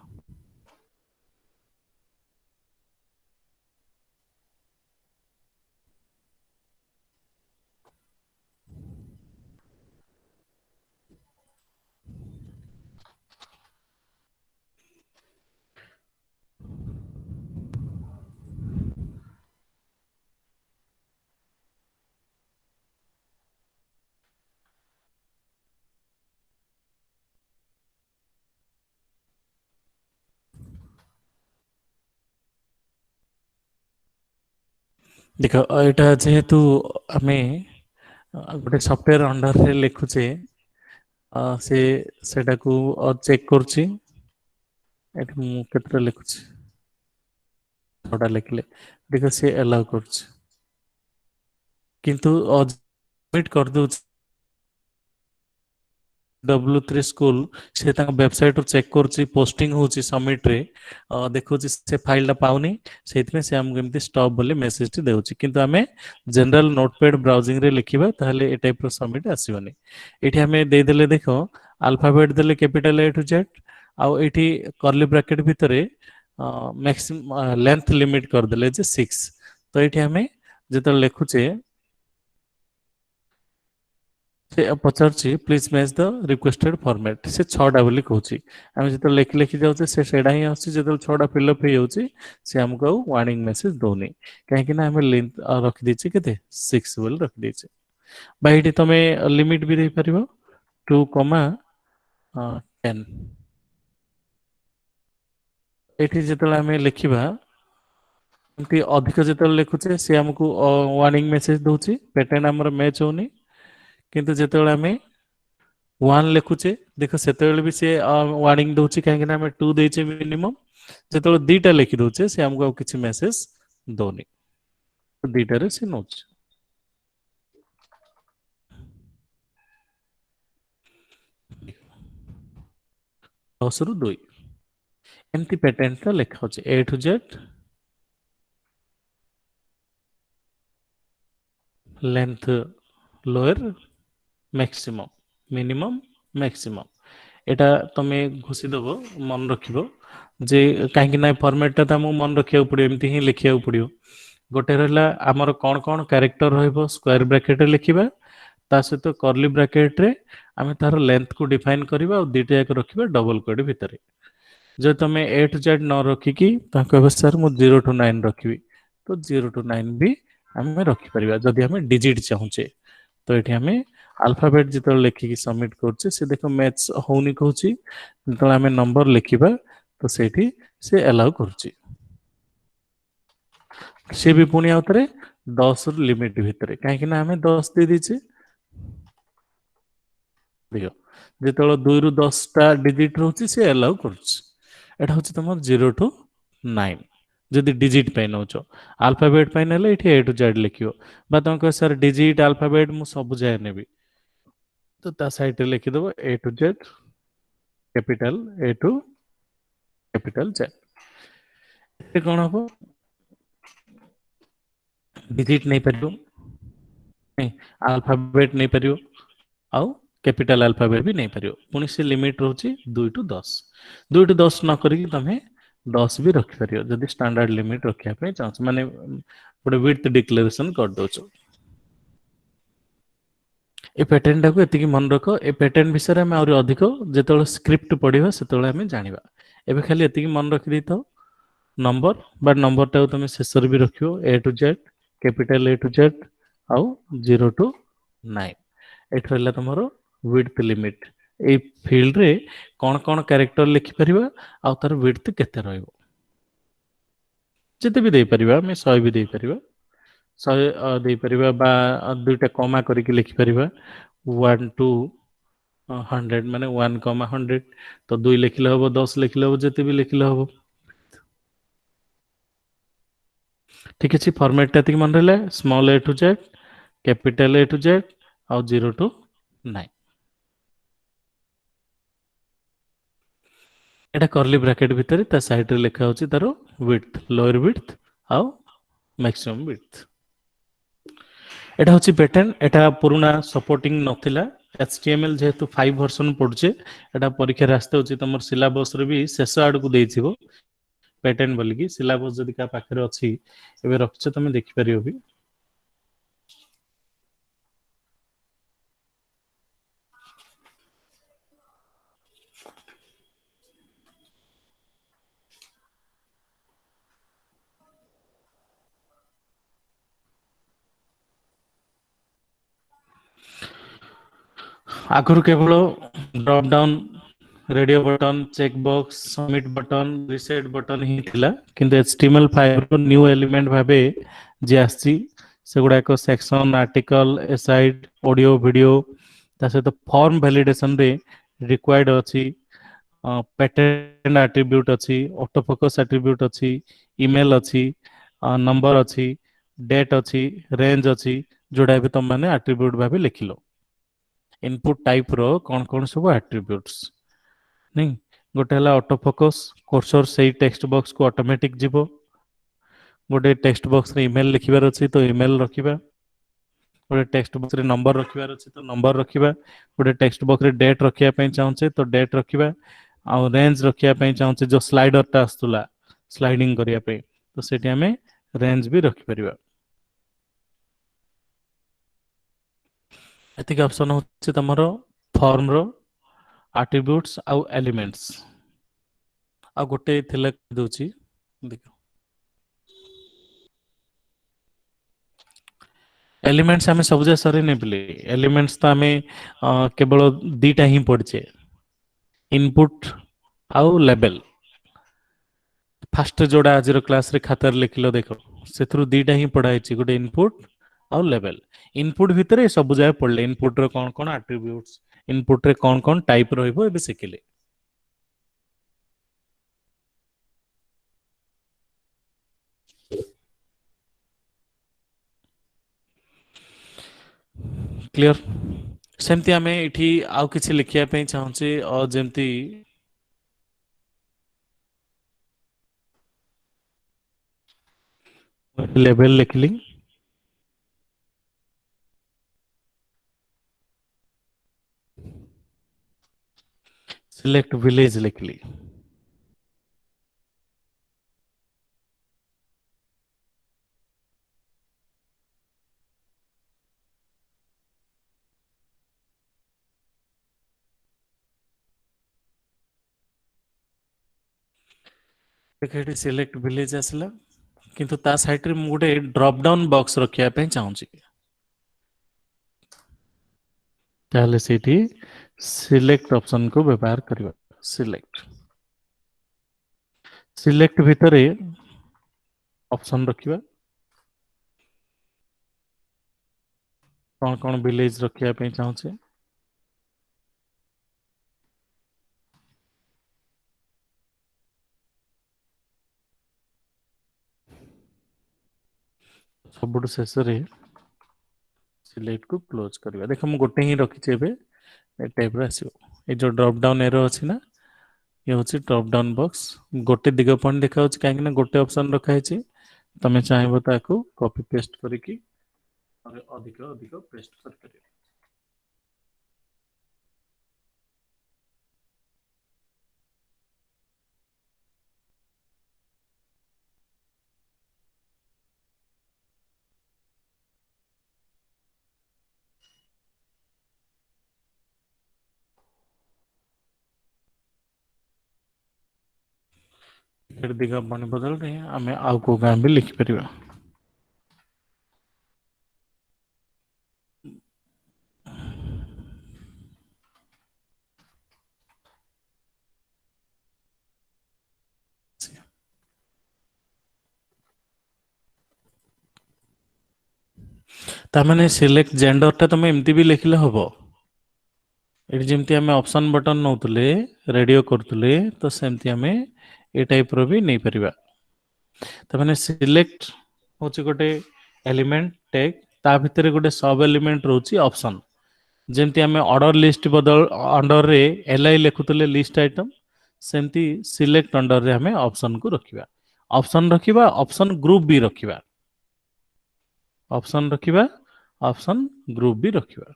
ଦେଖ ଏଇଟା ଯେହେତୁ ଆମେ ଗୋଟେ ସଫ୍ଟୱେର ଅଣ୍ଡରରେ ଲେଖୁଛେ ସେ ସେଟାକୁ ଚେକ୍ କରୁଛି ଏଠି ମୁଁ କେତେଟା ଲେଖୁଛି 6ଟା ଲେଖିଲେ ଦେଖ ସେ ଆଲାଉ କରୁଛି କିନ୍ତୁ ସବମିଟ କରିଦଉଛି W3 ସ୍କୁଲ ସେ ତାଙ୍କ ୱେବସାଇଟ ରୁ ଚେକ୍ କରୁଛି ପୋଷ୍ଟିଂ ହଉଛି ସବମିଟରେ ଦେଖୁଛି ସେ ଫାଇଲଟା ପାଉନି ସେଇଥିପାଇଁ ସେ ଆମକୁ ଏମିତି ଷ୍ଟପ୍ ବୋଲି ମେସେଜଟି ଦେଉଛି କିନ୍ତୁ ଆମେ ଜେନେରାଲ ନୋଟପ୍ୟାଡ୍ ବ୍ରାଉଜିଂରେ ଲେଖିବା ତାହେଲେ ଏ ଟାଇପର ସବମିଟ୍ ଆସିବନି ଏଠି ଆମେ ଦେଇଦେଲେ ଦେଖ ଆଲଫାବେଟ ଦେଲେ କ୍ୟାପିଟାଲ A to Z ଆଉ ଏଠି କର୍ଲି ବ୍ରାକେଟ ଭିତରେ ଲେନ୍ଥ ଲିମିଟ କରିଦେଲେ ଯେ 6 ତ ଏଠି ଆମେ ଯେତେବେଳେ ଲେଖୁଛେ ସେ ପଚାରୁଛି ପ୍ଲିଜ ମ୍ୟାଚ୍ ଦ ରିକ୍ୱେଷ୍ଟେଡ ଫର୍ମାଟ ସେ 6ଟା ବୋଲି କହୁଛି ଆମେ ଯେତେବେଳେ ଲେଖି ଲେଖି ଯାଉଛେ ସେ ସେଇଟା ହିଁ ଆସୁଛି ଯେତେବେଳେ 6ଟା ଫିଲ୍ଅପ୍ ହେଇଯାଉଛି ସେ ଆମକୁ ଆଉ ୱାର୍ଣ୍ଣିଂ ମେସେଜ ଦଉନି କାହିଁକି ନା ଆମେ ରଖିଦେଇଛେ କେତେ 6 ବୋଲି ରଖିଦେଇଛେ ବା ଏଠି ତମେ ଲିମିଟ ବି ଦେଇପାରିବ 2,10 ଏଠି ଯେତେବେଳେ ଆମେ ଲେଖିବା ଏମିତି ଅଧିକ ଯେତେବେଳେ ଲେଖୁଛେ ସେ ଆମକୁ ୱାର୍ଣ୍ଣିଂ ମେସେଜ ଦଉଛି ପ୍ୟାଟର୍ନ ଆମର ମ୍ୟାଚ୍ ହଉନି କିନ୍ତୁ ଯେତେବେଳେ ଆମେ 1 ଲେଖୁଛେ ଦେଖ ସେତେବେଳେ ବି ସେ ୱାର୍ଣ୍ଣିଂ ଦଉଛି କାହିଁକି ନା ଆମେ 2 ଦେଇଛେ ମିନିମମ୍ ଯେତେବେଳେ 2ଟା ଲେଖି ଦଉଛେ ସେ ଆମକୁ ଆଉ କିଛି ମେସେଜ ଦଉନି 2ଟାରେ ସେ ନଉଛି 10ରୁ 2 ଏମିତି ପ୍ୟାଟର୍ନଟା ଲେଖା ହଉଛି A to Z length lower maximum minimum maximum ଏଇଟା ତମେ ଘୋଷିଦବ ମନେ ରଖିବ ଯେ କାହିଁକି ନା ଫର୍ମାଟଟା ତ ଆମକୁ ମନେ ରଖିବାକୁ ପଡ଼ିବ ଏମିତି ହିଁ ଲେଖିବାକୁ ପଡ଼ିବ ଗୋଟେ ରହିଲା ଆମର କ'ଣ କ'ଣ କ୍ୟାରେକ୍ଟର ରହିବ ସ୍କୋୟାର ବ୍ରାକେଟରେ ଲେଖିବା ତା ସହିତ କର୍ଲି ବ୍ରାକେଟରେ ଆମେ ତାର ଲେନ୍ଥକୁ ଡିଫାଇନ୍ କରିବା ଆଉ ଦୁଇଟା ଯାକ ରଖିବା ଡବଲ କୋଡ୍ ଭିତରେ ଯଦି ତମେ A to Z ନ ରଖିକି ତାଙ୍କ କହିବ ସାର୍ ମୁଁ 0 to 9 ରଖିବି ତ 0 to 9 ବି ଆମେ ରଖିପାରିବା ଯଦି ଆମେ ଡିଜିଟ୍ ଚାହୁଁଛେ ତ ଏଠି ଆମେ ଆଲଫାବେଟ ଯେତେବେଳେ ଲେଖିକି ସବମିଟ୍ କରୁଛେ ସେ ଦେଖ ମ୍ୟାଚ୍ ହଉନି କହୁଛି ଯେତେବେଳେ ଆମେ ନମ୍ବର ଲେଖିବା ତ ସେଇଠି ସେ ଆଲାଉ କରୁଛି ସେ ବି ପୁଣି ଆଉଥରେ 10ର ଲିମିଟ ଭିତରେ କାହିଁକି ନା ଆମେ 10 ଦେଇ ଦେଇଛେ ଦେଖ ଯେତେବେଳେ 2ରୁ 10ଟା ଡିଜିଟ୍ ରହୁଛି ସେ ଆଲାଉ କରୁଛି ଏଟା ହଉଛି ତମର 0 to 9 ଯଦି ଡିଜିଟ୍ ପାଇଁ ନେଉଛ ଆଲଫାବେଟ୍ ପାଇଁ ନେଲେ ଏଠି A to Z ଲେଖିବ ବା ତମେ କହିବ ସାର୍ ଡିଜିଟ୍ ଆଲଫାବେଟ୍ ମୁଁ ସବୁ ଯାଏ ନେବି ତ ତା ସାଇଡରେ ଲେଖିଦେବ A to Z capital A to capital Z ଏଥିରେ କ'ଣ ହବ ଡିଜିଟ୍ ନେଇପାରିବ ଆଲଫାବେଟ୍ ନେଇପାରିବ ଆଉ କ୍ୟାପିଟାଲ ଆଲଫାବେଟ୍ ବି ନେଇପାରିବ ପୁଣି ସେ ଲିମିଟ୍ ରହୁଛି 2 to 10 2 to 10 ନ କରିକି ତମେ 10 ବି ରଖିପାରିବ ଯଦି ଷ୍ଟାଣ୍ଡାର୍ଡ ଲିମିଟ୍ ରଖିବା ପାଇଁ ଚାହୁଁଛ ମାନେ ଗୋଟେ ୱିଡ୍ଥ ଡିକ୍ଲାରେସନ କରିଦଉଛ ଏ ପ୍ୟାଟର୍ନଟାକୁ ଏତିକି ମନେ ରଖ ଏ ପ୍ୟାଟର୍ନ ବିଷୟରେ ଆମେ ଆହୁରି ଅଧିକ ଯେତେବେଳେ ସ୍କ୍ରିପ୍ଟ ପଢିବା ସେତେବେଳେ ଆମେ ଜାଣିବା ଏବେ ଖାଲି ଏତିକି ମନେ ରଖିଦେଇଥାଉ ନମ୍ବର ବା ନମ୍ବରଟାକୁ ତମେ ଶେଷରେ ବି ରଖିବ A to Z, capital A to Z ଆଉ 0 to 9। ଏଠି ରହିଲା ତମର width limit। ଏଇ ଫିଲ୍ଡରେ କଣ କଣ କ୍ୟାରେକ୍ଟର ଲେଖିପାରିବା ଆଉ ତାର width କେତେ ରହିବ। ଯେତେ ବି ଦେଇପାରିବା, ଆମେ 100 ବି ଦେଇପାରିବା, 100 ଦେଇପାରିବା ବା ଦୁଇଟା କମା କରିକି ଲେଖିପାରିବା 1 to 100 ମାନେ 1, 100 ତ 2 ଲେଖିଲେ ହବ, 10 ଲେଖିଲେ ହବ, ଯେତେ ବି ଲେଖିଲେ ହବ। ଠିକ ଅଛି, ଫର୍ମାଟଟା ଏତିକି ମନେ ରହିଲା, small A to Z, capital A to Z ଆଉ 0 to 9। ଏଟା କର୍ଲି ବ୍ରାକେଟ ଭିତରେ ତା ସାଇଡରେ ଲେଖା ହେଉଛି ତାର width, lower width ଆଉ maximum width। ଏଟା ହେଉଛି ପ୍ୟାଟର୍ନ। ଏଟା ପୁରୁଣା ସପୋର୍ଟିଂ ନଥିଲା, HTML ଯେହେତୁ 5 ଭର୍ସନ ପଡୁଛେ, ଏଟା ପରୀକ୍ଷାରେ ଆସିତେ ହେଉଛି ତମର ସିଲାବସରେ ବି ଶେଷ ଆଡକୁ ଦେଇଥିବ ପ୍ୟାଟର୍ନ ବୋଲିକି। ସିଲାବସ ଯଦି କାହା ପାଖରେ ଅଛି ଏବେ ରଖିଛ ତମେ ଦେଖିପାରିବ ବି। ଆଗରୁ କେବଳ drop down, radio button, check box, submit button, reset button ହିଁ ଥିଲା, କିନ୍ତୁ HTML5 ର ନ୍ୟୁ ଏଲିମେଣ୍ଟ ଭାବେ ଯିଏ ଆସିଛି ସେଗୁଡାକ ସେକ୍ସନ, ଆର୍ଟିକଲ, ଏସାଇଡ, ଅଡିଓ, ଭିଡିଓ, ତା ସହିତ ଫର୍ମ ଭ୍ୟାଲିଡେସନରେ ରିକ୍ୱାର୍ଡ ଅଛି, ପ୍ୟାଟର୍ନ ଆଟ୍ରିବ୍ୟୁଟ ଅଛି, ଅଟୋ ଫୋକସ ଆଟ୍ରିବ୍ୟୁଟ ଅଛି, ଇମେଲ ଅଛି, ନମ୍ବର ଅଛି, ଡେଟ୍ ଅଛି, ରେଞ୍ଜ ଅଛି, ଯୋଉଟା ବି ତମମାନେ ଆଟ୍ରିବ୍ୟୁଟ ଭାବେ ଲେଖିଲ। ଇନପୁଟ ଟାଇପ ର କଣ କଣ ସବୁ ଆଟ୍ରିବ୍ୟୁଟ୍ସ ନାଇଁ, ଗୋଟେ ହେଲା ଅଟୋ ଫୋକସ, କୋର୍ସର ସେଇ ଟେକ୍ସଟ ବକ୍ସକୁ ଅଟୋମେଟିକ ଯିବ। ଗୋଟେ ଟେକ୍ସଟ ବକ୍ସରେ ଇମେଲ ଲେଖିବାର ଅଛି ତ ଇମେଲ ରଖିବା, ଗୋଟେ ଟେକ୍ସଟ ବକ୍ସରେ ନମ୍ବର ରଖିବାର ଅଛି ତ ନମ୍ବର ରଖିବା, ଗୋଟେ ଟେକ୍ସଟ ବକ୍ସରେ ଡେଟ୍ ରଖିବା ପାଇଁ ଚାହୁଁଛେ ତ ଡେଟ୍ ରଖିବା, ଆଉ ରେଞ୍ଜ ରଖିବା ପାଇଁ ଚାହୁଁଛେ ଯୋଉ ସ୍ଲାଇଡରଟା ଆସୁଥିଲା ସ୍ଲାଇଡିଂ କରିବା ପାଇଁ ତ ସେଠି ଆମେ ରେଞ୍ଜ ବି ରଖିପାରିବା। ଏତିକି ଅପସନ ହେଉଛି ତମର ଫର୍ମର ଆଟ୍ରିବ୍ୟୁଟ୍ସ ଆଉ ଏଲିମେଣ୍ଟସ। ଆଉ ଗୋଟେ ଥିଲା ଦଉଛି ଦେଖ, ଏଲିମେଣ୍ଟସ ଆମେ ସବୁଯାକ ସରିନି ବୋଲି, ଏଲିମେଣ୍ଟସ ତ ଆମେ କେବଳ ଦିଟା ହିଁ ପଢିଛେ, ଇନପୁଟ ଆଉ ଲେବେଲ। ଫାଷ୍ଟ ଯୋଉଟା ଆଜିର କ୍ଲାସରେ ଖାତାରେ ଲେଖିଲ ଦେଖ, ସେଥିରୁ ଦିଟା ହିଁ ପଢା ହେଇଛି, ଗୋଟେ ଇନପୁଟ ଆଉ ଲେବେଲ। ଇନପୁଟ ଭିତରେ ସବୁ ଯାକ ପଢିଲେ, ଇନପୁଟର କଣ କଣ ଆଟ୍ରିବ୍ୟୁଟ୍ସ, ଇନପୁଟରେ କଣ କଣ ଟାଇପ ରହିବ ଏବେ ଶିଖିଲେ। କ୍ଲିୟର? ସେମିତି ଆମେ ଏଠି ଆଉ କିଛି ଲେଖିବା ପାଇଁ ଚାହୁଁଛେ, ଯେମିତି ଲେବେଲ ଲେଖିଲି, ସିଲେକ୍ଟ ଭିଲେଜ ଲେଖିଲି, ଏଠି ସିଲେକ୍ଟ ଭିଲେଜ ଆସିଲା, କିନ୍ତୁ ତା ସାଇଡରେ ମୁଁ ଗୋଟେ ଡ୍ରପ ଡାଉନ ବକ୍ସ ରଖିବା ପାଇଁ ଚାହୁଁଛି, ତାହେଲେ ସେଇଠି ସିଲେକ୍ଟ ଅପସନକୁ ବ୍ୟବହାର କରିବା। ସିଲେକ୍ଟ, ସିଲେକ୍ଟ ଭିତରେ ଅପସନ ରଖିବା, କଣ କଣ ଭିଲେଜ ରଖିବା ପାଇଁ ଚାହୁଁଛେ, ସବୁଠୁ ଶେଷରେ ସିଲେକ୍ଟକୁ କ୍ଲୋଜ କରିବା। ଦେଖ ମୁଁ ଗୋଟେ ହିଁ ରଖିଛି ଏବେ, ଏ ଟାଇପର ଆସିବ। ଏ ଯୋଉ ଡ୍ରପ ଡାଉନ ଏରୋ ଅଛି ନା, ଇଏ ହେଉଛି ଡ୍ରପ ଡାଉନ ବକ୍ସ, ଗୋଟେ ଦିଗ ପଏଣ୍ଟ ଦେଖାଉଛି କାହିଁକି ନା ଗୋଟେ ଅପସନ ରଖାହେଇଛି। ତମେ ଚାହିଁବ ତାକୁ କପି ପେଷ୍ଟ କରିକି ଅଧିକ ଅଧିକ ପେଷ୍ଟ କରିପାରିବ। दिघा पानी बदलରେ ଆମେ ଆଉ କୋଉ ଗାଁ ବି ଲେଖିପାରିବା। ତାମାନେ ସିଲେକ୍ଟ ଜେଣ୍ଡରଟା ତମେ ଏମିତି ବି ଲେଖିଲେ ହବ। ଏଠି ଯେମିତି ଆମେ ଅପସନ ବଟନ ନଉଥିଲେ ରେଡିଓ କରୁଥିଲେ ତ ସେମିତି ଆମେ ଏ ଟାଇପର ବି ନେଇପାରିବା। ତାମାନେ ସିଲେକ୍ଟ ହଉଛି ଗୋଟେ ଏଲିମେଣ୍ଟ ଟେକ୍, ତା ଭିତରେ ଗୋଟେ ସବ୍ ଏଲିମେଣ୍ଟ ରହୁଛି ଅପସନ। ଯେମିତି ଆମେ ଅର୍ଡର ଲିଷ୍ଟ ଅଣ୍ଡରରେ ଏଲ୍ଆଇ ଲେଖୁଥିଲେ ଲିଷ୍ଟ ଆଇଟମ, ସେମିତି ସିଲେକ୍ଟ ଅଣ୍ଡରରେ ଆମେ ଅପସନକୁ ରଖିବା। ଅପସନ ରଖିବା, ଅପସନ ଗ୍ରୁପ ବି ରଖିବା। ଅପସନ ରଖିବା, ଅପସନ ଗ୍ରୁପ ବି ରଖିବା।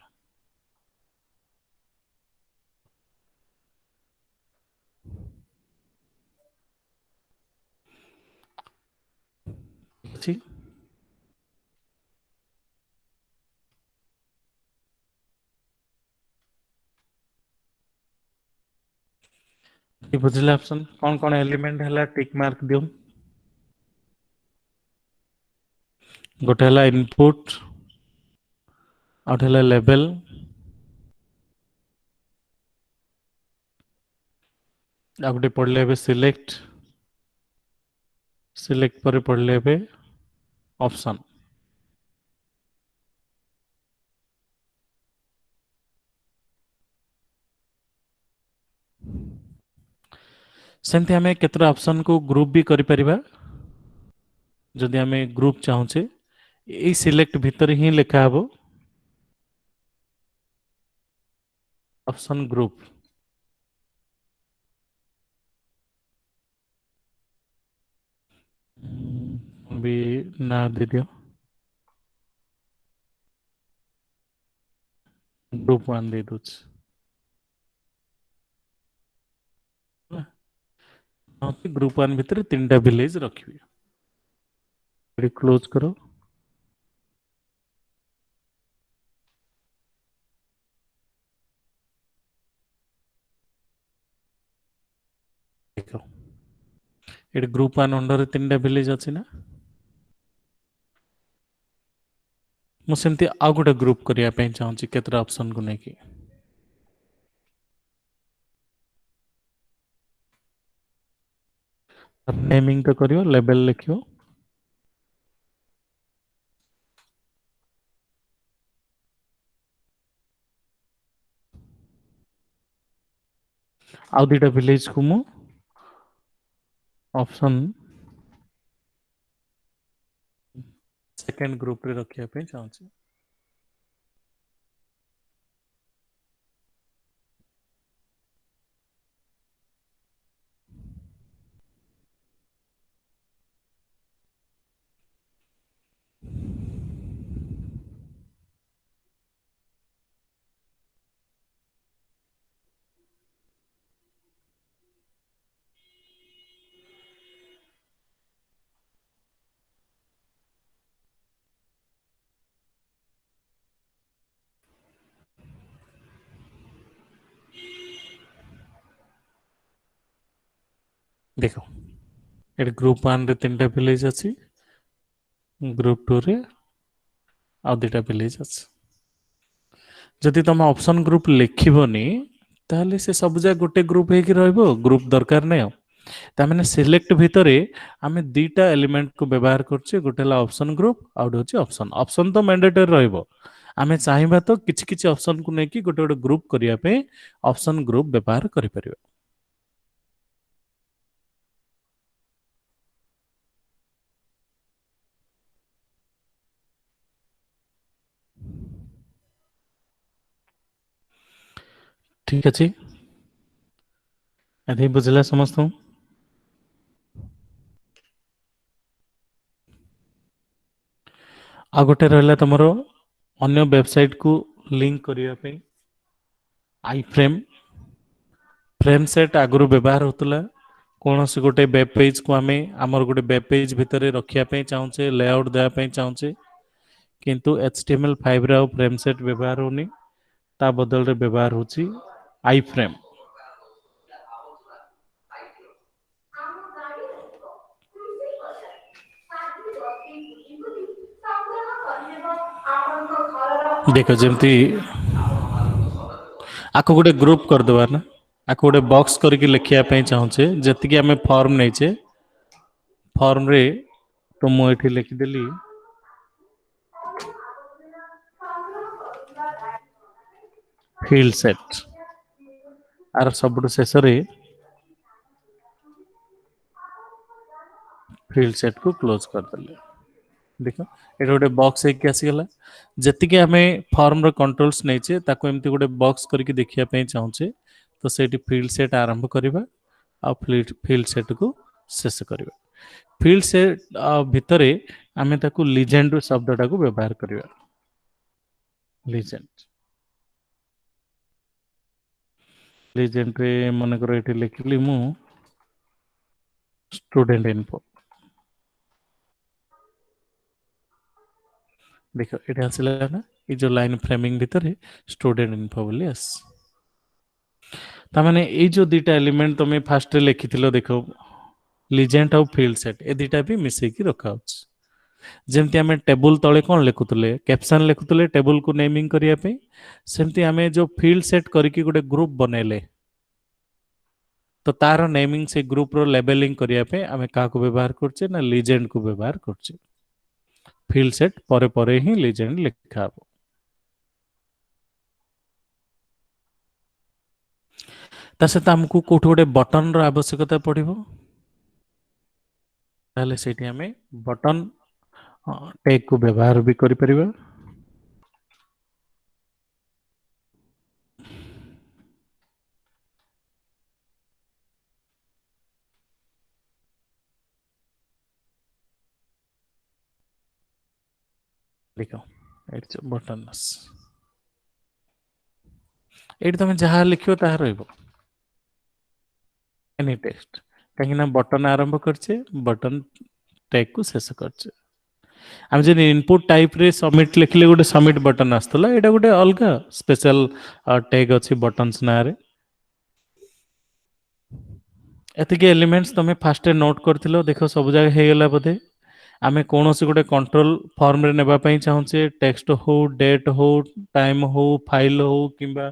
ଅଛି। ବୁଝିଲେ ଅପସନ କଣ କଣ ଏଲିମେଣ୍ଟ ହେଲା ଟିକ୍ ମାର୍କ ଦିଅ। ଗୋଟେ ହେଲା ଇନପୁଟ, ଆଉ ଗୋଟେ ହେଲା ଲେବେଲ, ଆଉ ଗୋଟେ ପଢିଲେ ଏବେ ସିଲେକ୍ଟ, ସିଲେକ୍ଟ ପରେ ପଢିଲେ ଏବେ ଅପସନ। ସେମିତି ଆମେ କେତେଟା ଅପସନକୁ ଗ୍ରୁପ ବି କରିପାରିବା। ଯଦି ଆମେ ଗ୍ରୁପ ଚାହୁଁଛେ ଏଇ ସିଲେକ୍ଟ ଭିତରେ ହିଁ ଲେଖା ହବ ଅପସନ ଗ୍ରୁପ। ବି ନା ଦେଇଦିଅ ଗ୍ରୁପ ୱାନ୍ ଦେଇ ଦଉଛି। ଗ୍ରୁପ ୱାନ୍ ଭିତରେ ତିନିଟା ଭିଲେଜ ରଖିବି। ଏଠି କ୍ଲୋଜ କର। ଦେଖ ଏଠି ଗ୍ରୁପ ୱାନ୍ ଅଣ୍ଡରରେ ତିନିଟା ଭିଲେଜ ଅଛି ନା। ମୁଁ ସେମିତି ଆଉ ଗୋଟେ ଗ୍ରୁପ କରିବା ପାଇଁ ଚାହୁଁଛି କେତେଟା ଅପସନକୁ ନେଇକି। ନେମିଂ ତ କରିବ, ଲେବେଲ ଲେଖିବ। ଆଉ ଦିଟା ଭିଲେଜକୁ ମୁଁ ଅପସନ ସେକେଣ୍ଡ ଗ୍ରୁପରେ ରଖିବା ପାଇଁ ଚାହୁଁଛି। ଦେଖ ଏଠି ଗ୍ରୁପ ୱାନରେ ତିନିଟା ଭିଲେଜ ଅଛି, ଗ୍ରୁପ ଟୁରେ ଆଉ ଦିଟା ଭିଲେଜ ଅଛି। ଯଦି ତମେ ଅପସନ ଗ୍ରୁପ ଲେଖିବନି ତାହେଲେ ସେ ସବୁ ଯାକ ଗୋଟେ ଗ୍ରୁପ ହେଇକି ରହିବ, ଗ୍ରୁପ ଦରକାର ନାହିଁ ଆଉ। ତାମାନେ ସିଲେକ୍ଟ ଭିତରେ ଆମେ ଦିଟା ଏଲିମେଣ୍ଟକୁ ବ୍ୟବହାର କରୁଛେ, ଗୋଟେ ହେଲା ଅପସନ ଗ୍ରୁପ ଆଉ ଗୋଟେ ହେଉଛି ଅପସନ। ଅପସନ ତ ମ୍ୟାଣ୍ଡେଟରୀ ରହିବ, ଆମେ ଚାହିଁବା ତ କିଛି କିଛି ଅପସନକୁ ନେଇକି ଗୋଟେ ଗୋଟେ ଗ୍ରୁପ କରିବା ପାଇଁ ଅପସନ ଗ୍ରୁପ ବ୍ୟବହାର କରିପାରିବା। ଠିକ ଅଛି, ଏଠି ବୁଝିଲା ସମସ୍ତଙ୍କୁ। ଆଉ ଗୋଟେ ରହିଲା ତମର ଅନ୍ୟ ୱେବସାଇଟକୁ ଲିଙ୍କ କରିବା ପାଇଁ ଆଇ ଫ୍ରେମ୍। ଫ୍ରେମ୍ ସେଟ୍ ଆଗରୁ ବ୍ୟବହାର ହେଉଥିଲା କୌଣସି ଗୋଟେ ୱେବ୍ ପେଜକୁ ଆମେ ଆମର ଗୋଟେ ୱେବ୍ ପେଜ ଭିତରେ ରଖିବା ପାଇଁ ଚାହୁଁଛେ, ଲେଆଉଟ୍ ଦେବା ପାଇଁ ଚାହୁଁଛେ, କିନ୍ତୁ HTML5ରେ ଆଉ ଫ୍ରେମ୍ ସେଟ୍ ବ୍ୟବହାର ହଉନି, ତା ବଦଳରେ ବ୍ୟବହାର ହେଉଛି ଆଇ ଫ୍ରେମ୍। देख जमती आको गोटे ग्रुप करदे ना आको गोटे बॉक्स करके लिखा चाहूचे जी आम फॉर्म नहींचे फॉर्म रे तो मुझे लिखिदेली फील्ड सेट आर सब शेष फील्ड सेट को क्लोज करदे देख ये गोटे बॉक्स एक आसीगला जी आम फॉर्म कंट्रोल्स नहीं एमती गोटे बॉक्स करके देखा चाहूचे तो सेठी फील्ड सेट आरंभ करवा आ फील्ड सेट को शेष करवा फील्ड सेट भितर आम ताकू लीजेंड शब्दटा को व्यवहार करवा लीजेंड लीजेंड रे मन कर ये लिखली मु स्टूडेंट इनफो देख ये आसला ना ये जो लाइन फ्रेमिंग भितर स्टूडेंट इनफो बोली आस तामाने ये जो दीटा एलिमेंट तुम फास्ट लिखि देख लीजेंड आउ फील्ड सेट ए दीटा भी मिसेकी रखा जमती आम टेबुल तले कौन लिखुले कैप्शन लिखुले टेबुल को नेमिंग करने सेमती आम जो फील्ड सेट करके गोटे ग्रुप बनैले तो तार नेमिंग से ग्रुप रो लेबलिंग करने आम क्या व्यवहार करछे ना लीजेंड को व्यवहार करछे फील्ड सेट परे परे ही लीजेंड लिखा हो ता सहित आमको कोठ गोटे बटन रो आवश्यकता पड़िबो ताले सेठी आम बटन टैग को व्यवहार भी करि परिबा लिखो एट बटन ये तुम जहाँ लिखो ता रहिबो एनी टेक्स्ट कहीं बटन आरंभ करछे बटन टैग को शेष करछे आम जो इनपुट टाइप रे सबमिट लिखले गोटे सबमिट बटन आसला एटा गोटे अलग स्पेशल टैग अच्छी बटन्स ना रे एतिके एलिमेंट्स तुम फास्ट नोट करथिलो देखो सब जगह हे गेला बोधे आमे कौन सी गोटे कंट्रोल फॉर्म रे नेबा पई चाहूचे टेक्स्ट हो डेट हो टाइम हो फाइल हो किंबा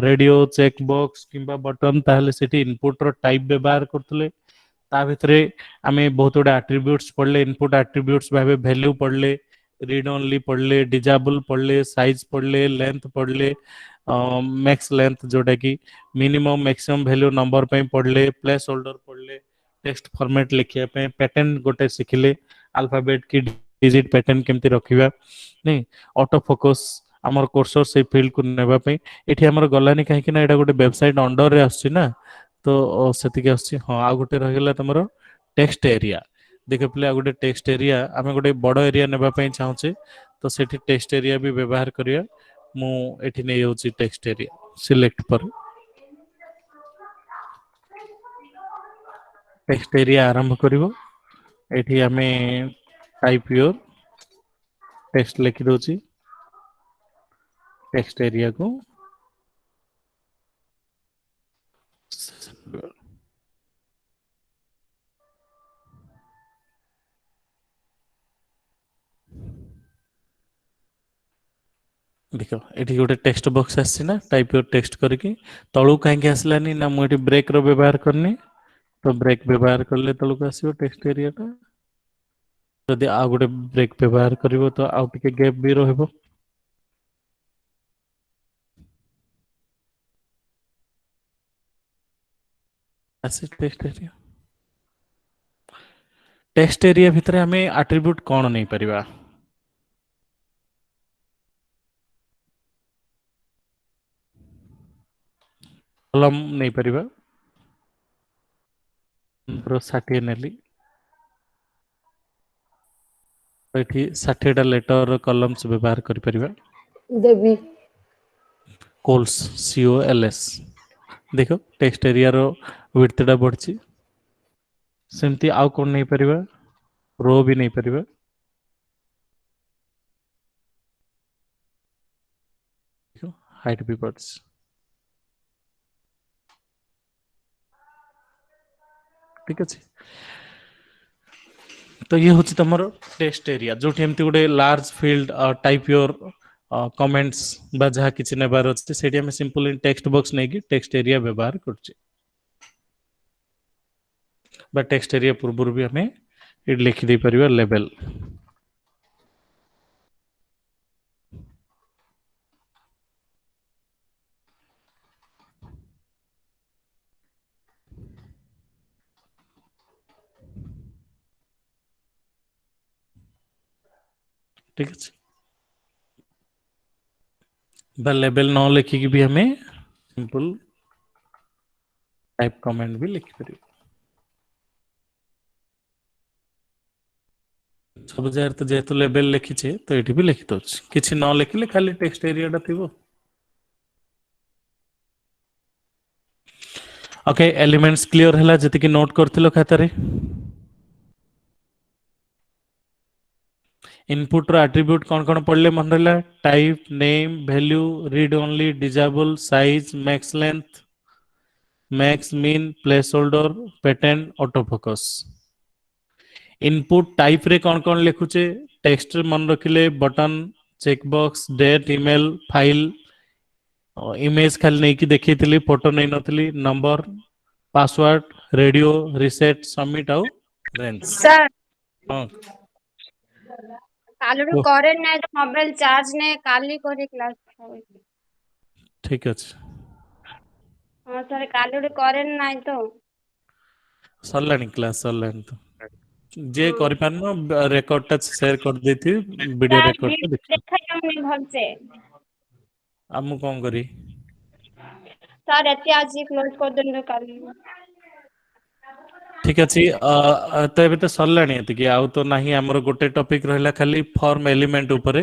रेडियो चेक बॉक्स किंबा बटन ताहले सेठी इनपुट रो टाइप व्यवहार करथले ता भितरे आमे बहुत गुडे एट्रिब्यूट्स पढ़ले इनपुट एट्रिब्यूट्स भाबे वैल्यू पढ़ले रीड ओनली पढ़ले डिजेबल पढ़ले साइज पढ़ले लेंथ पढ़ले मैक्स लेंथ जोटा कि मिनिमम मैक्सिमम वैल्यू नंबर पे पढ़ले प्लेस होल्डर पढ़ले टेक्स्ट फॉर्मेट लिखिया पे पैटर्न गोटे सिखले अल्फाबेट की डिजिट पैटर्न केमती रखिबा नहीं ऑटो फोकस आमर कोर्सर से फील्ड को नेबा पे एठी हमर गलानी काहे कि ना एटा गोटे वेबसाइट अंडर रे आछि ना तो सेतिके आछि हां आ गोटे रहिला तमरो टेक्स्ट एरिया देखे पले आ गोटे टेक्स्ट एरिया आमे गोटे बड़ एरिया नेबा पे चाहूचे तो सेठी टेक्स्ट एरिया भी व्यवहार करिया मु एठी नै होछि टेक्स्ट एरिया सिलेक्ट पर टेक्स्ट एरिया आरंभ करिवो एठी आमे टाइप योर टेक्स्ट लिखि दोछि टेक्स्ट एरिया को देखो एठी गोटे टेक्स्ट बॉक्स आछि ना टाइप योर टेक्स्ट करके तळु काहे आसलानी ना मु एठी ब्रेक रो व्यवहार करनी तो ब्रेक व्यवहार करले तळु आसीबो टेक्स्ट एरिया टा जदि आ गोटे ब्रेक व्यवहार करिवो तो आउ टिके गैप भी रहबो आसी टेक्स्ट एरिया भितर हमें एट्रिब्यूट कौन नहीं परिबा कॉलम नहीं परिबा प्रो 60 नेली एठी 60 टा लेटर कॉलम्स व्यवहार करि परिबा देवी कोल्स COLS देखो टेक्स्ट एरिया रो विड्थ टा बढ़ची सेमती आउ कोन नहीं परिबा रो भी नहीं परिबा देखो हाइट भी बढ़ची ठीक अछि तो ये होची तमरो टेक्स्ट एरिया जो एमती गोटे large field type your comments बा जहाँ किसी नेबार अच्छे सेठी हमें सिंपल टेक्स्ट बॉक्स नहीं की टेक्स्ट एरिया व्यवहार करछे बा टेक्स्ट एरिया पूर्व भी हमें ये लिखि दे परिवा लेवल ठीक है बा लेवल न लिखिकी भी हमें सिंपल टाइप कमेंट भी लिखि परिवा सब जगह तो जेहेतु लेवल लिखिछे तो एठी भी लिखि दउछ किछि न लिखिले खाली टेक्स्ट एरिया टा थिबो ओके एलिमेंट्स क्लियर हला जति कि नोट करथिलो खाता रे इनपुट रो एट्रिब्यूट कौन पढ़ले मन रहला type name value read only disable size max length max min placeholder pattern autofocus input type रे कौन लिखुचे टेक्स्ट मन रखिले button checkbox date email file image खाली नहीं कि देखी फोटो नहीं नथली number password radio reset submit आउ रेंज सर हां कालू करेंट नहीं तो मोबाइल चार्ज नहीं काली कोरी क्लास ठीक अछि हां सर कालू करेंट नहीं तो सरलानी क्लास सरलानी तो जे करि पारनो रिकॉर्ड टा शेयर कर देथि वीडियो रिकॉर्ड टा देखि देखा नहीं भल से हम कोन करी सर एते आज क्लोज कर देन काली ठीक अछि तो एबे तो सरलानी एति कि आउ तो नाही हमर गोटे टॉपिक रहला खाली फॉर्म एलिमेंट ऊपरे